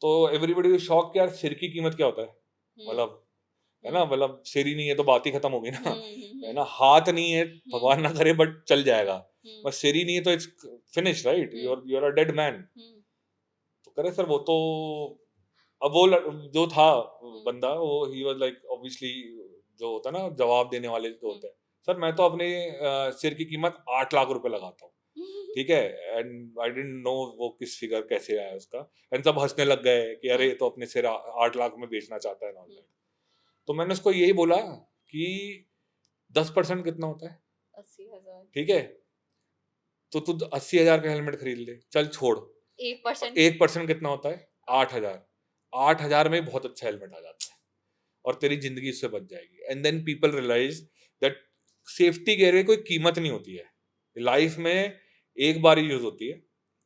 Speaker 2: तो एवरीबॉडी वाज शॉक्ड कि यार सिर की कीमत क्या होता है, मतलब है ना, मतलब सिर ही नहीं है तो बात ही खत्म होगी ना, है ना। हाथ नहीं है भगवान ना करे बट चल जाएगा, बस सिर ही नहीं है तो it's finish, right, you are a dead man. तो करे सर वो तो, अब वो जो था बंदा, वो ही वाज लाइक ऑब्वियसली जो होता है ना जवाब देने वाले जो होते हैं, सर मैं तो अपने सिर की कीमत 8 लाख रुपए लगाता हूँ, ठीक है। एंड आई डिडंट नो वो किस फिगर कैसे आया उसका, एंड सब हंसने लग गए कि अरे तो अपने सिर 8 लाख में बेचना चाहता है ना। तो मैंने उसको यही बोला कि 10% कितना होता है,
Speaker 1: 80,000,
Speaker 2: ठीक है, तो तू 80,000 का हेलमेट खरीद ले, चल छोड़। 1% कितना होता है, 8,000। 8,000 में बहुत अच्छा हेलमेट आ जाता है और तेरी जिंदगी इससे बच जाएगी। And then people realise that safety gear की कोई कीमत नहीं होती है, लाइफ में एक बार ही यूज होती है,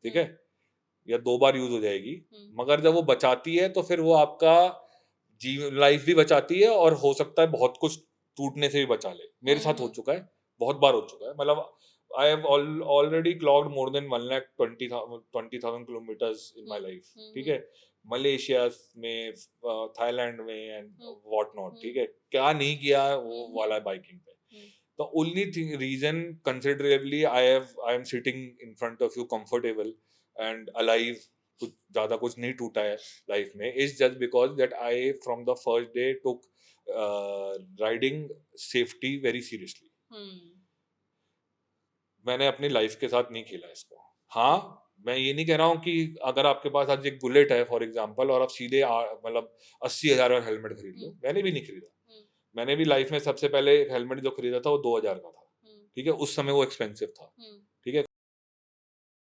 Speaker 2: ठीक है, या 2 बार यूज हो जाएगी, मगर जब वो बचाती है तो फिर वो आपका लाइफ भी बचाती है, और हो सकता है बहुत कुछ टूटने से भी बचा ले। मेरे साथ हो चुका है, बहुत बार हो चुका है, मतलब I have already clocked more than 1,20,000 kilometers in my life, ठीक है, मलेशिया में, थाईलैंड में एंड व्हाट नॉट, ठीक है, क्या नहीं किया वो वाला बाइकिंग पे। The only thing reason considerably I am sitting in front of you comfortable and alive, कुछ ज़्यादा कुछ नहीं टूटा है लाइफ में, is just because that I from the first day took riding safety very seriously. मैंने अपनी लाइफ के साथ नहीं खेला इसको. हाँ, मैं ये नहीं कह रहा हूँ कि अगर आपके पास आज एक बुलेट है फॉर एग्जांपल और आप सीधे मतलब 80,000 का हेलमेट खरीद लो, मैंने भी नहीं खरीदा. मैंने भी लाइफ में सबसे पहले एक हेलमेट जो खरीदा था वो 2,000 का था. ठीक है, उस समय वो एक्सपेंसिव था.